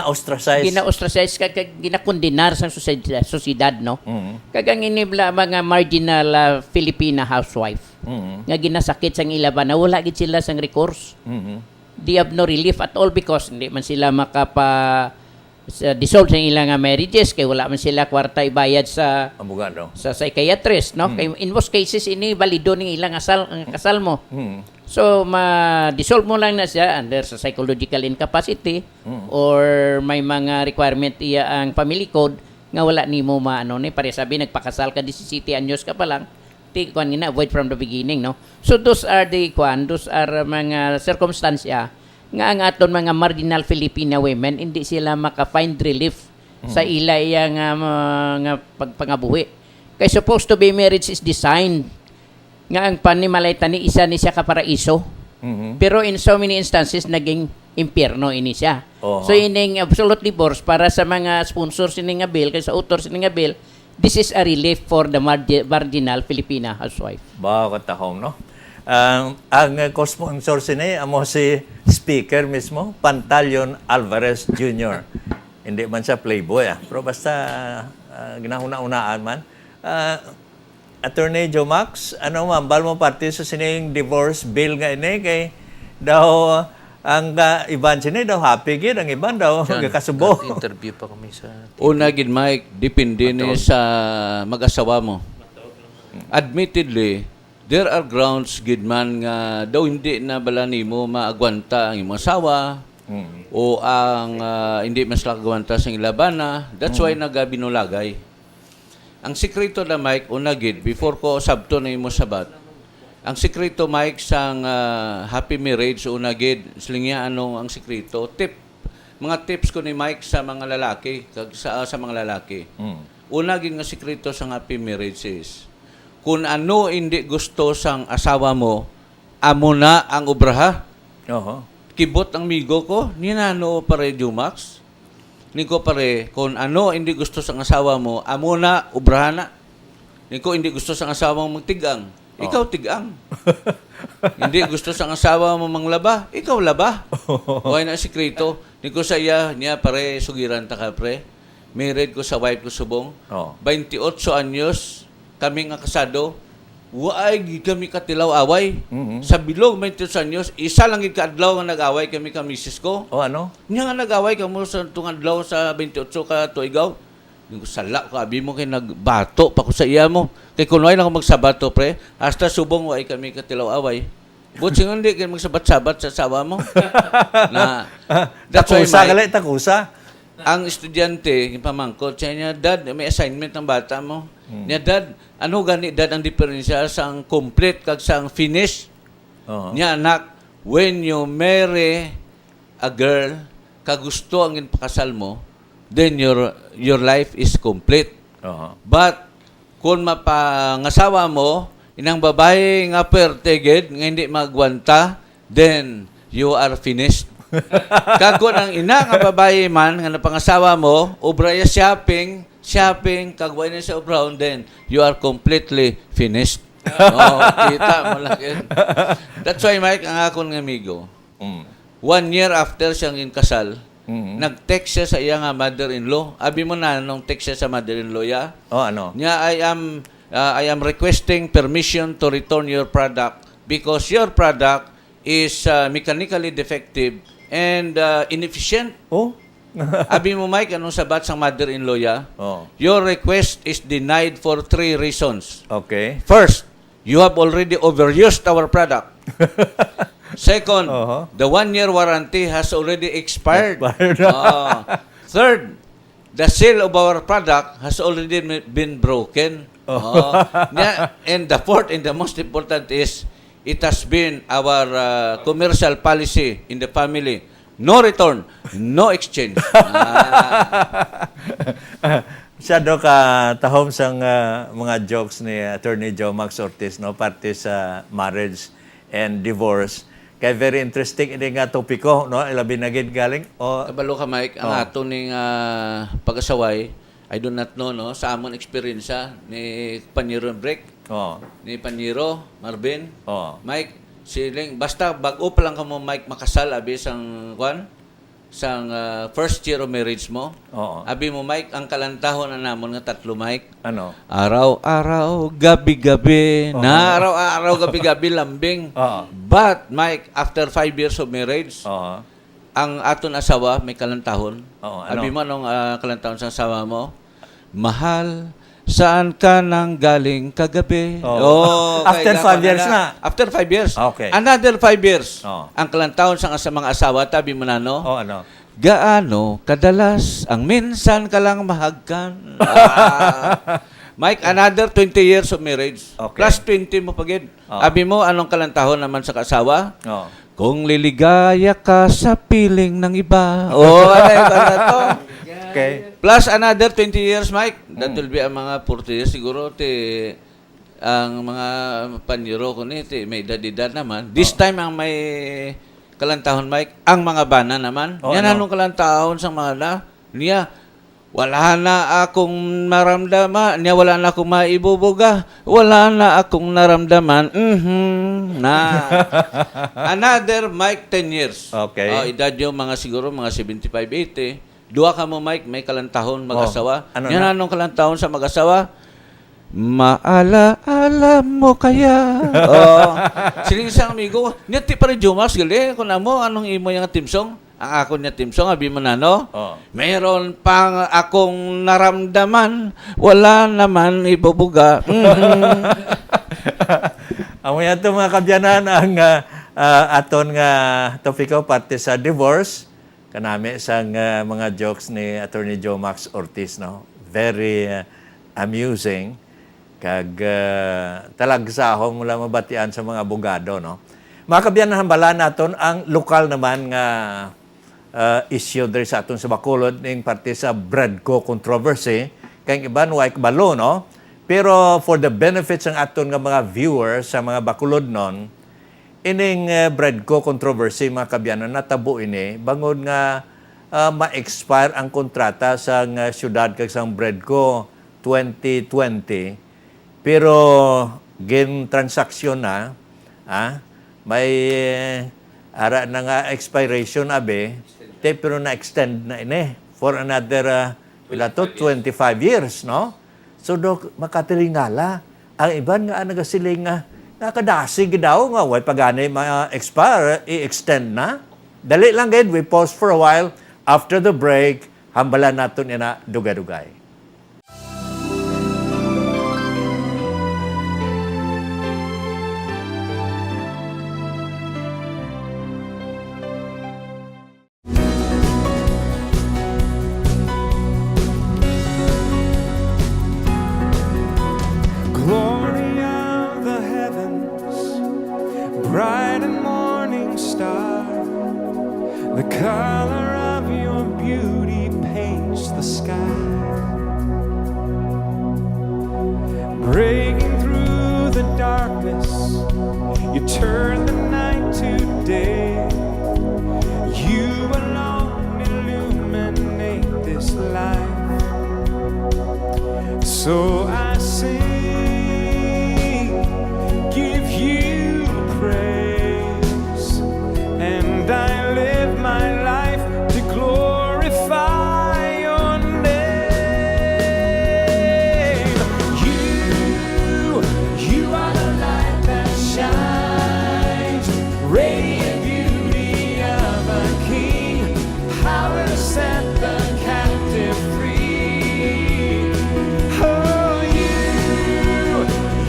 gina-ostracize. kag ginakondenar sa sosyedad, no? Kag ang inibla mga marginal Filipina housewife nga ginasakit sang ilaban na wala gid sila sang recourse. They have no relief at all because hindi man sila dissolve sa ilang marriages kay wala man sila kwarta ibayad sa Abogado. sa psychiatrist, no? Kay in most cases ini valido ning ilang kasal mo. So ma-dissolve mo lang na siya under sa psychological incapacity or may mga requirement iya ang family code nga wala nimo maano ni pare sabi nagpakasal ka 17 anyos ka pa lang ti kuan gina avoid from the beginning, no? So those are mga circumstansya nga ang aton mga marginal Filipina women hindi sila maka-find relief sa ila nga pagpangabuhi. Kay supposed to be marriage is designed nga ang panimalay tani isa ni siya ka paraiso. Pero in so many instances naging impyerno ini siya. So ining absolute divorce para sa mga sponsors ini nga bill kay sa authors ini nga bill, this is a relief for the marginal Filipina housewife. Bakit tahong, no? Ang co-sponsor sini amo si Speaker mismo, Pantaleon Alvarez Jr. Hindi man siya playboy, pero basta ginahuna-unaan man. Attorney Joe Max, ano mambal mo parte sa sining divorce bill nga ini kay daw ang iban sini daw happy gid, ang iban daw gakasubo. Interview pa kami sa Una gid Mike, depende ni sa mag-asawa mo. Admittedly, there are grounds gid man nga daw hindi na bala nimo maagwanta ang imong asawa o ang hindi mas agwanta sa ilabana. That's why nagabinulagay. Ang sikreto na Mike una gid before ko sabto na imo sabat. Ang sikreto Mike sang happy marriage una gid silingya ano ang sikreto mga tips ko ni Mike sa mga lalaki sa mga lalaki. Una gid nga sikreto sa happy marriage is kung ano hindi gusto sang asawa mo, amo na ang obraha. Kibot ang migo ko, ninano pare Jumax. Niko pare, kung ano hindi gusto sang asawa mo, amo na obraha na. Niko hindi gusto sang asawa mo magtigang, ikaw tigang. Hindi gusto sang asawa mo manglaba, ikaw laba. Why na sikreto? Niko sa iya, niya pare sugiran ta ka pre. Married ko sa wife ko subong. 28 anyos kami nga kasado. Waay kami katilaw away. Sa bilog 28 anyos, isa lang gid kaadlaw nga nag-away kami ka misis ko. Ano? Nya nga nag-away kamo sa tungod adlaw sa 28 ka tuigaw. Niko sala ko abi mo kay nagbato pa ko sa iya mo. Kay kunoy lang ako magsabato pre, hasta subong waay kami katilaw away. But sing hindi kay magsabat-sabat sa asawa mo. Na that's why Takusa. ang estudyante, yung pamangkot, siya niya, Dad, may assignment ng bata mo. Niya, Dad, ano gani, Dad, ang diferensya sa complete kag sa finish? Niya, anak, when you marry a girl, kagusto ang inpakasal mo, then your life is complete. But, kung mapangasawa mo, inang babae nga perteged, nga hindi magwanta, then you are finished. Kagod ang ina nga babae man nga napangasawa mo, obraya shopping, kagway na sa obraon, then you are completely finished. Kita mo lang yun. That's why, Mike, ang akong amigo, 1 year after siyang inkasal, nag-text siya sa iya nga mother-in-law. Abi mo na nung text siya sa mother-in-law ya? Ano? Niya, I am requesting permission to return your product because your product is mechanically defective and inefficient. Abi mo, Mike, anong sabat sang mother-in-law ya? Your request is denied for 3 reasons. Okay. First, you have already overused our product. Second, the 1-year warranty has already expired. Third, the sale of our product has already been broken. And the fourth and the most important is, it has been our commercial policy in the family. No return, no exchange. Masyado ka tahom sang mga jokes ni Attorney Joe Max Ortiz, no? Parte sa marriage and divorce. Kaya very interesting ini nga topiko, no? Ilabi na gid galing. Kabalo ka, Mike, ang ato ning pag-asaway, I do not know, no? Sa amon experience ni Paniro Break. Ni Paniro, Marvin, Mike, siling, basta bago pa lang ka mo, Mike, makasal, abi sang first year of marriage mo. Abi mo, Mike, ang kalantahon na namon nga 3, Mike. Ano? Araw-araw, gabi-gabi, na araw-araw, gabi-gabi, lambing. But, Mike, after 5 years of marriage, ang aton asawa may kalantahon. Abi mo, anong kalantahon sa asawa mo? Mahal, saan ka nang galing kagabi? After 5 years na? After 5 years. Okay. Another 5 years. Ang kalantahon sa mga asawa, tabi mo na, no? Ano? Gaano kadalas ang minsan ka lang mahagkan? Mike, another 20 years of marriage. Okay. Plus 20 mo pagid. Abi mo, anong kalantahon naman sa kasawa? Kung liligaya ka sa piling ng iba. Ano to? Okay. Plus another 20 years, Mike. That will be ang mga 40 years. Siguro, ang mga Paniro ko may edad naman. This time, ang may kalantahon, Mike, ang mga bana naman. Yan anong kalantahon sa mga niya. Wala na akong naramdaman. Niya, wala na akong maibubuga. Wala na akong naramdaman. Another, Mike, 10 years. Okay. Edad yung mga siguro, mga 75, 80. Dua ka mo, Mike, may kalantahon mag-asawa. Ano Yan na? anong kalantahon sa mag-asawa? Maala-ala mo kaya. Siling isang amigo, niya ti pa rin Jumas, gali, kung mo, anong imo yung timsong? Ang ako niya timsong, abi mo na, no? Mayroon pang akong naramdaman, wala naman ibubuga. Amo yato mga kabyanan ang aton nga topiko parte sa divorce kanami sang mga jokes ni Attorney Joe Max Ortiz, no. Very amusing kag talagsahon mula mabatian sa mga abogado, no. Mga kabyanan, hambala naton ang lokal naman nga issue diri sa aton sa Bacolod ning parte sa Bradco controversy kay iban way kabalo, no. Pero for the benefits ng aton nga mga viewers sa mga Bacolod non, ining Bradco controversy mga kabyanan natabo ini bangod nga ma-expire ang kontrata sa syudad kag sang Bradco 2020 pero gin transaksyon na may ara na nga expiration abe pero na-extend na ini for another 25 years, no. So, makatiringala. Ang iban nga nagasiling nga, nakadasig daw nga, way pagani ma-expire, i-extend na. Dali lang gayud, we pause for a while. After the break, hambalan natin na dugay-dugay. Glory of the heavens, bright and morning star, the color of your beauty paints the sky. Breaking through the darkness, you turn the night to day. You alone illuminate this life. So I sing, give you praise, and I live my life to glorify your name. You are the light that shines, radiant beauty of a king, power to set the captive free. Oh,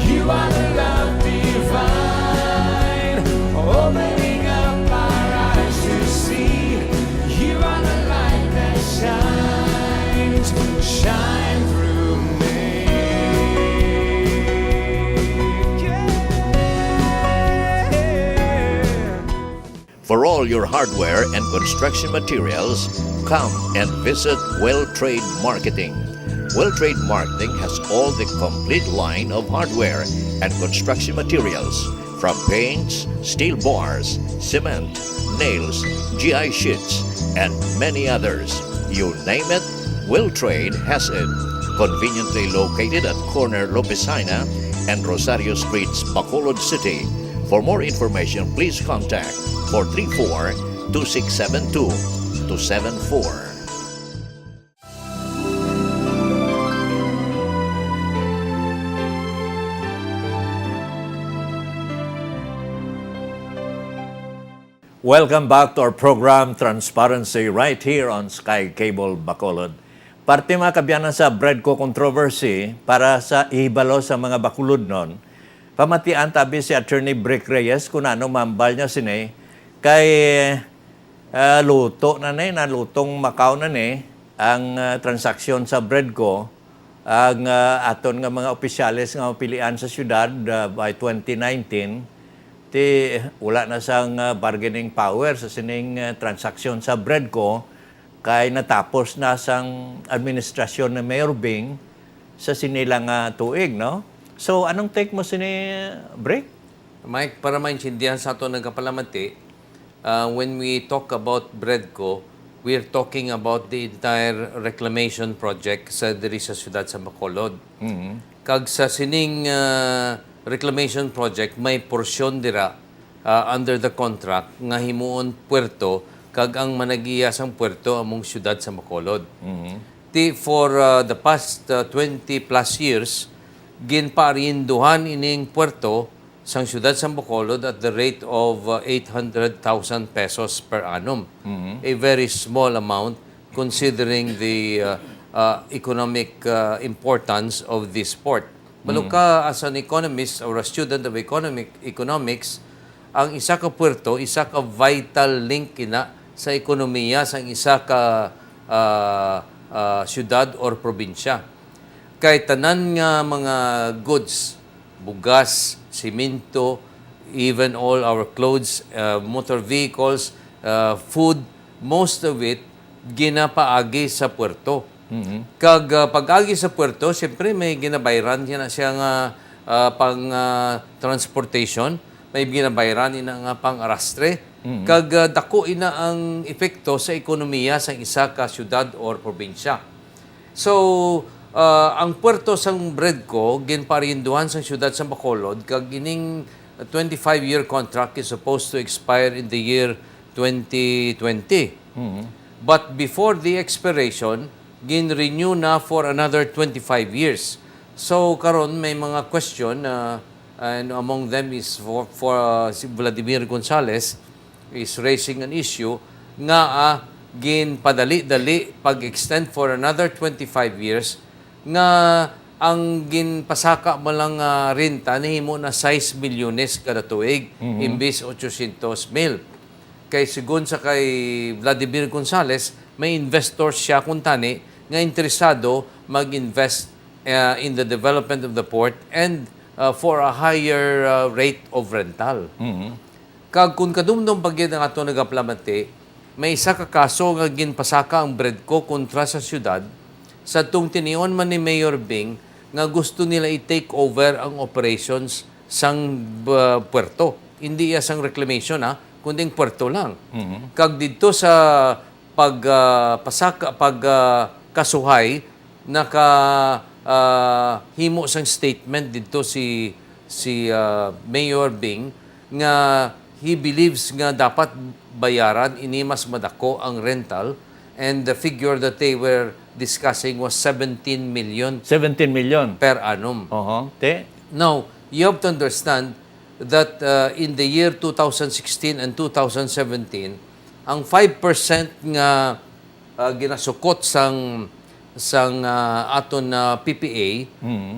you are the love divine, opening up our eyes to see. You are the light that shines, shine through me. Yeah. For all your hardware and construction materials, come and visit Well Trade Marketing. Well Trade Marketing has all the complete line of hardware and construction materials, from paints, steel bars, cement, nails, GI sheets, and many others. You name it, Well Trade has it. Conveniently located at corner Lopesina and Rosario Streets, Bacolod City. For more information, please contact 434-2672-274. Welcome back to our program, Transparency, right here on Sky Cable Bacolod. Parte mga kabyanan sa Bradco controversy para sa ihibalo sa mga Bacolod nun. Pamatian tabi si Attorney Brick Reyes kung ano mambal niya sini kay luto na nalutong Macau na ang transaksyon sa Bradco ang aton nga mga opisyales nga pilian sa syudad by 2019 wala na sang bargaining power sa sining transaksyon sa Bradco kay natapos na sang administrasyon ni Mayor Bing sa sinilang tuig, no? So, anong take mo sini, Brick? Mike, para maintindihan sa ato nagkapalamati, when we talk about Bradco, we're talking about the entire reclamation project sa diri sa siyudad sa Bacolod. Kag sa sining reclamation project, may porsyon dira under the contract nga himuon puerto kag ang managiya sang puerto among siyudad sa Bacolod. For the past 20 plus years, ginparinduhan ining puerto sang siyudad sa Bacolod at the rate of 800,000 pesos per annum. A very small amount considering the economic importance of this port. Balo ka as an economist or a student of economics, ang isa ka puerto, isa ka vital link ina sa ekonomiya sa isa ka syudad or probinsya. Kay tanan nga mga goods, bugas, simento, even all our clothes, motor vehicles, food, most of it ginapaagi sa puerto. Kag pag-agi sa puerto, siyempre may ginabayran na siya nga pang transportation, may ginabayran ina nga pang arastre. Kag dako ina ang epekto sa ekonomiya sa isa ka syudad or probinsya. So, ang puerto sang Bredco ginparinduhan sa syudad sa Bacolod kag ining 25-year contract is supposed to expire in the year 2020. But before the expiration, gin-renew na for another 25 years. So karon may mga question and among them is for si Vladimir Gonzales is raising an issue nga ginpadali-dali pag-extend for another 25 years nga ang ginpasaka mo lang renta nihimo na 6 milyones kada tuig imbis 800,000. Kay sigon sa kay Vladimir Gonzales, may investors siya kung tani nga interesado mag-invest in the development of the port and for a higher rate of rental. Kag kung kadumdum pagyud ang ato nagaplamante, may isa ka kaso nga ginpasaka ang Bredco kontra sa syudad sa tung tinion man ni Mayor Bing nga gusto nila i-take over ang operations sang puerto. Hindi iya sang reclamation kundi puerto lang. Kag dito sa pagkasuhay naka himo sang statement dito si Mayor Bing nga he believes nga dapat bayaran ini mas madako ang rental and the figure that they were discussing was 17 million 17 million. per annum. Te? Now, you have to understand that in the year 2016 and 2017, ang 5% nga ginasukot sang aton na PPA,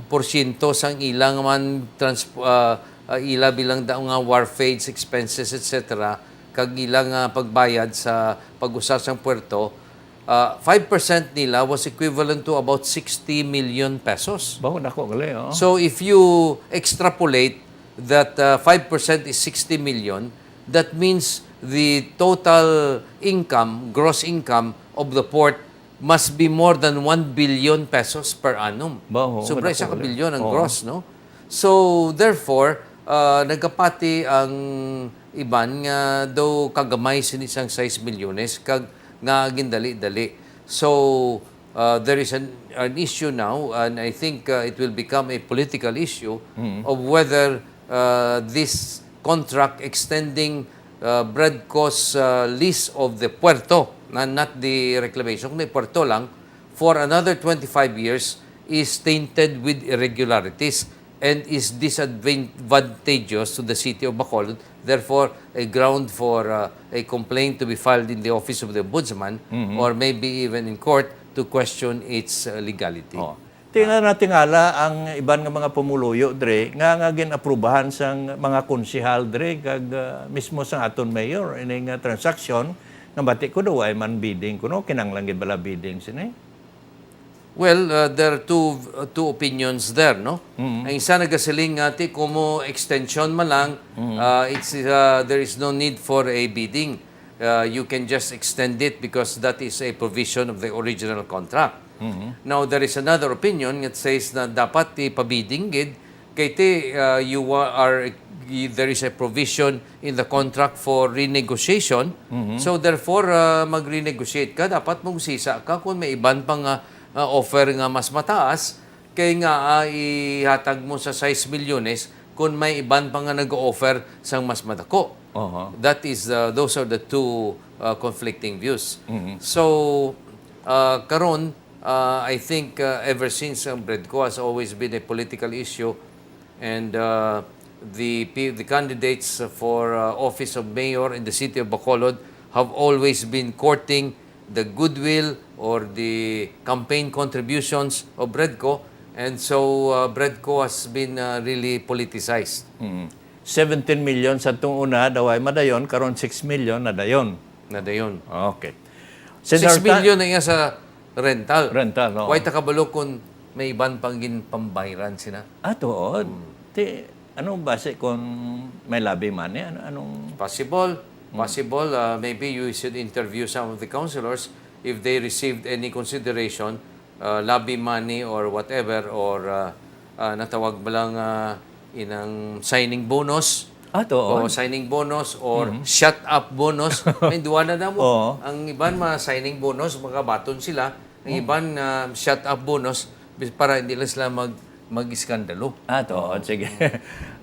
porsyento sang ilang man ila bilang daw nga wharfage expenses etc. kag ilang pagbayad sa pag-usar sang puerto, 5% nila was equivalent to about 60 million pesos. Bawo nako gali. So if you extrapolate that 5% is 60 million, that means the total income, gross income of the port must be more than 1 billion pesos per annum. Baho, Sobra wala isa ko ka ulit. bilyon ang Oo. gross, no? So therefore, nagkapati ang iban nga daw kagamay sinisang 6 milyones kag nga gindali-dali. So there is an issue now, and I think it will become a political issue of whether this contract extending Bredco's lease of the puerto, not the reclamation, kundi puerto lang, for another 25 years is tainted with irregularities and is disadvantageous to the city of Bacolod. Therefore, a ground for a complaint to be filed in the office of the Ombudsman or maybe even in court to question its legality. Tingnan natin ang iban nga mga pumuluyo dre nga ginaprubahan sang mga konsehal dre kag mismo sang aton mayor ini nga transaction nga bati ko daw ay man bidding kuno kinanglang gid bala bidding sini. Well, there are two opinions there, no? Ang isa nagasiling ati como extension man lang, there is no need for a bidding. You can just extend it because that is a provision of the original contract. Now, there is another opinion that says na dapat ipabidding gid kay there is a provision in the contract for renegotiation. So therefore, mag-renegotiate ka, dapat magsisa ka kung may iban pang offer nga mas mataas kay nga ihatag mo sa 6 milyones kung may iban pa nga nag-offer sang mas madako. That is those are the two conflicting views. So karon I think ever since Bredco has always been a political issue, and the candidates for office of mayor in the city of Bacolod have always been courting the goodwill or the campaign contributions of Bredco And so, Bredco has been really politicized. 17 million sa itong una, daway madayon, karon 6 million na dayon. Na dayon. Okay. 6 million na nga sa rental. Rental, oo. Why takabalo kung may iban pang ginpambahiran sila? Tuod. Anong base kung may labi man? Anong... Possible. Possible. Maybe you should interview some of the councilors if they received any consideration, lobby money or whatever, or natawag ba lang inang signing bonus. O Tuod. signing bonus or shut up bonus. May duwa na mo. Oo. Ang iban signing bonus, makabaton sila. Ang iban shut up bonus para hindi lang sila mag-iskandalo. Tuod. Sige.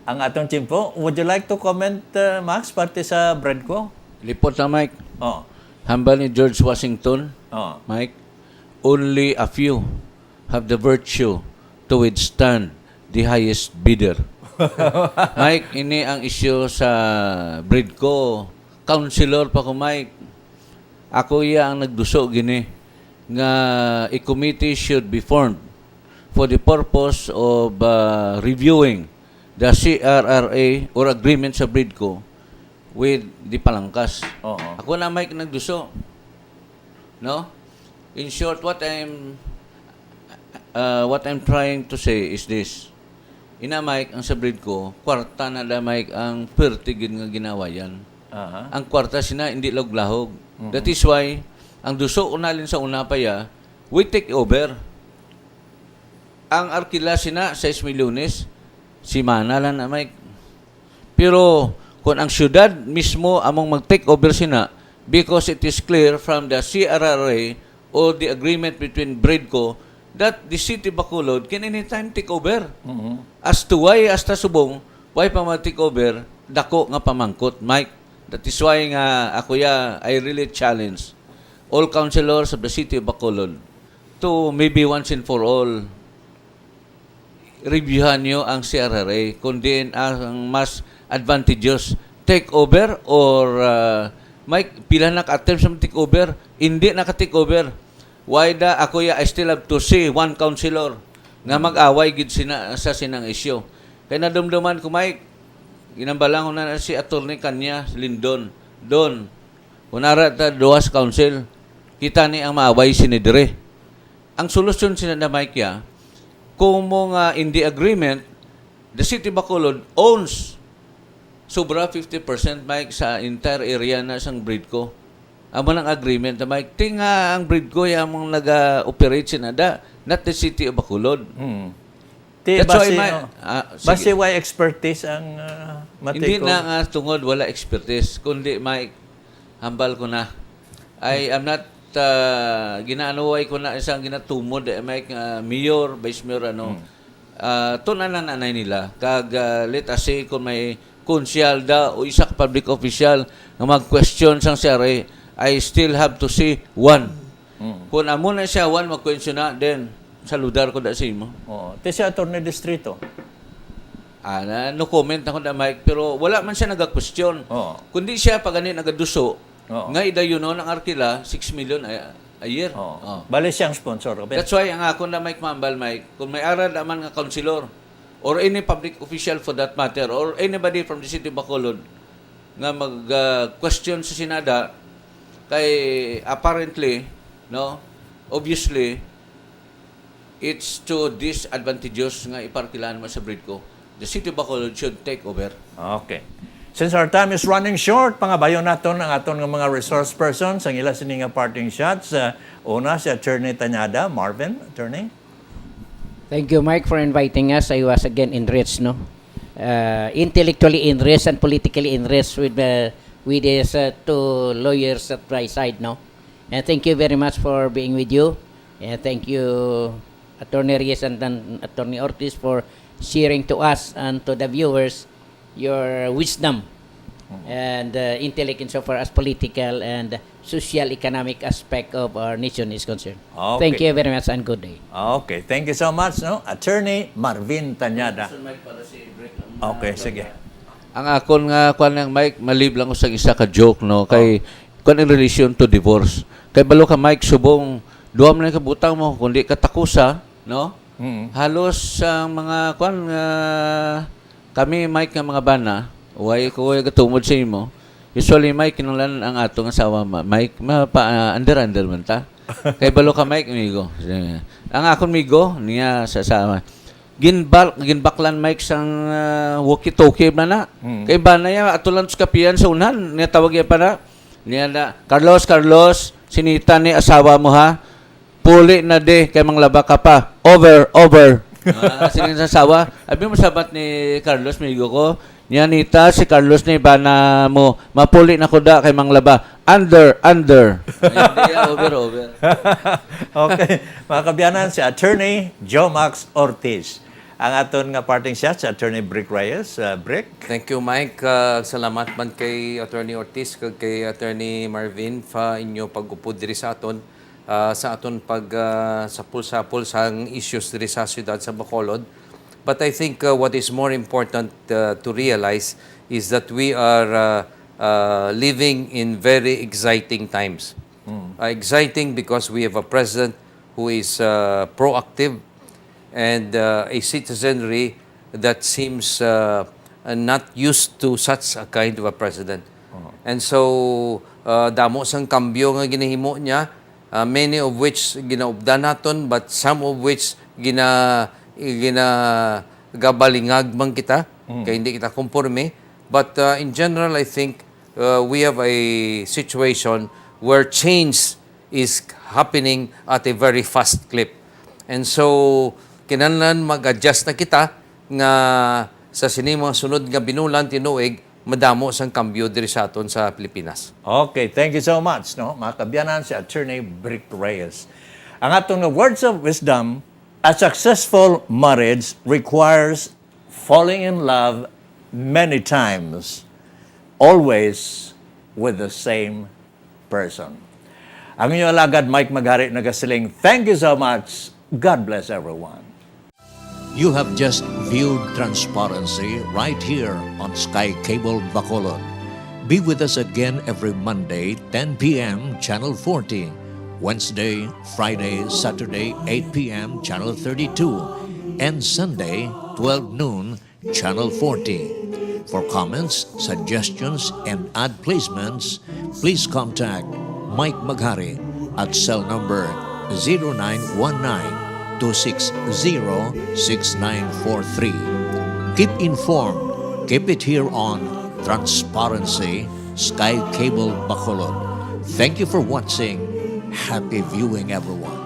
Ang atong chimpo, would you like to comment, Max, parte sa Bredco? Lipot na, Mike. Oo. Hambal ni George Washington, Oo. Mike, only a few have the virtue to withstand the highest bidder. Mike, ini ang issue sa Bredco. Councilor pa ko, Mike. Ako ang nagduso gini nga a committee should be formed for the purpose of reviewing the CRRA or agreement sa Bredco with the Palangkas. Oo. Ako na, Mike, nagduso. No? In short, what I'm trying to say is this. Ina, Mike, ang sa Bredco, kwarta na da, Mike, ang pertigin nga ginawa yan. Aha. Ang kwarta sina, hindi laglahog. That is why, ang duso unalin sa una pa ya, we take over. Ang arkila sina, 6 milyones, si Mana lang na, Mike. Pero, kung ang syudad mismo among mag-take over sina, because it is clear from the CRRA or the agreement between Bredco that the city Bacolod can anytime take over. As to why, hasta subong, why pa mag-take over, dako nga pamangkot, Mike. That is why nga ako I really challenge all councilors of the city of Bacolod to maybe once and for all reviewhan nyo ang CRRA kung din ang mas advantageous take over or Mike, pila na ka-attempts sa take over, hindi naka-take over. Why ako I still have to see one councilor nga mag-away gid sa sinang issue. Kaya nadumduman ko, Mike, ginambalang ko na si Attorney Kanya Lindon. Don, kunara ta duwas council, kita ni ang maaway sinidire. Ang solusyon sila na, Mike, kung mo nga in the agreement, the city Bacolod owns sobra 50%, Mike, sa entire area na sang Bredco. Amo ng agreement na, Mike, tinga ang Bredco yung nag-operate sinada, not the city of Bacolod. That's why base why expertise ang hindi matiko? na nga tungod wala expertise, kundi, Mike, hambal ko na. I am not ginaanuway ko na isang ginatumod, Mike, mayor, vice mayor, tunan na nanay nila. Kag let us say kung may konsyal da o isa ka public official nga mag-question sang CRA, I still have to see one. Kung amo na siya one, mag-question na, then saludar ko da sa imo. Ito si Attorney Distrito. No comment ako na, Mike, pero wala man siya nag-question. Kundi siya pag ganin nagaduso, nga idayuno ng arkila, 6 million a year. Bale siyang sponsor. That's why ang ako na, Mike Mambal, Mike, kung may aral naman nga councilor, or any public official for that matter, or anybody from the city of Bacolod, nga mag-question sa Senada, kay apparently, obviously, it's to disadvantageous nga iparkilaan mo sa Bredco. The city of Bacolod should take over. Okay. Since our time is running short, pangabayon naton ang aton nga mga resource persons, ang ila sini nga parting shots. Una si Attorney Tanyada. Marvin, Attorney. Thank you, Mike, for inviting us. I was again enriched, intellectually enriched and politically enriched with these two lawyers at my side, And thank you very much for being with you. And thank you, Attorney Reyes and Attorney Ortiz, for sharing to us and to the viewers your wisdom and intellect insofar as political and social economic aspect of our nation is concerned. Okay. Thank you very much and good day. Okay, thank you so much. Attorney Marvin Tanyada. Okay, sige. Ang akon nga kuan ng Mike, malib lang ko sa isa ka joke, kay kuan in relation to divorce. Kay balo ka, Mike, subong duha man ka butang mo kundi katakusa, halos ang mga kami Mike nga mga bana, way ko gatungod sa imo. Usually Mike kinunglan ang atong asawa Mike under man ta. Kay balo ka Mike migo. Ang akon migo niya sa asawa. Ginbaklan Mike sang walkie-talkie na. Kay bana ya atulan sa kapian sa unan niya tawag ya para niya na Carlos sinita ni asawa mo ha. Puli na de kay manglaba ka pa. Over. Sige sa asawa. Abi mo sabat ni Carlos migo ko. Niya nita si Carlos ni bana mo. Mapuli na ko da kay manglaba. Under. Hindi over. Okay. Mga kabyanan, si Attorney Jomax Ortiz. Ang aton nga parting shot si Attorney Brick Reyes. Brick? Thank you, Mike. Salamat man kay Attorney Ortiz kag kay Attorney Marvin sa inyo pag-upod diri sa aton pag sapul-sapul sa issues diri sa siyudad sa Bacolod. But I think what is more important to realize is that we are living in very exciting times. Exciting because we have a president who is proactive and a citizenry that seems not used to such a kind of a president. And so, damo sang kambyo nga ginahimo niya, many of which ginaubdan naton, but some of which gabalingag man kita, kaya hindi kita konforme. But in general, I think we have a situation where change is happening at a very fast clip. And so, kinahanglan mag-adjust na kita nga sa sini mga sunod nga binulan tinuig madamo sang kambyo diri sa aton sa Pilipinas. Okay, thank you so much. No? Mga kabyanan, si Attorney Brick Reyes. Ang atong words of wisdom, a successful marriage requires falling in love many times, always with the same person. Ang inyong alagad, Mike Maghari, nagasiling, thank you so much. God bless everyone. You have just viewed Transparency right here on Sky Cable Bacolod. Be with us again every Monday, 10 p.m., Channel 40. Wednesday, Friday, Saturday, 8 p.m., Channel 32. And Sunday, 12 noon, Channel 40. For comments, suggestions, and ad placements, please contact Mike Maghari at cell number 0919-260-6943. Keep informed. Keep it here on Transparency, Sky Cable Bacolod. Thank you for watching. Happy viewing, everyone.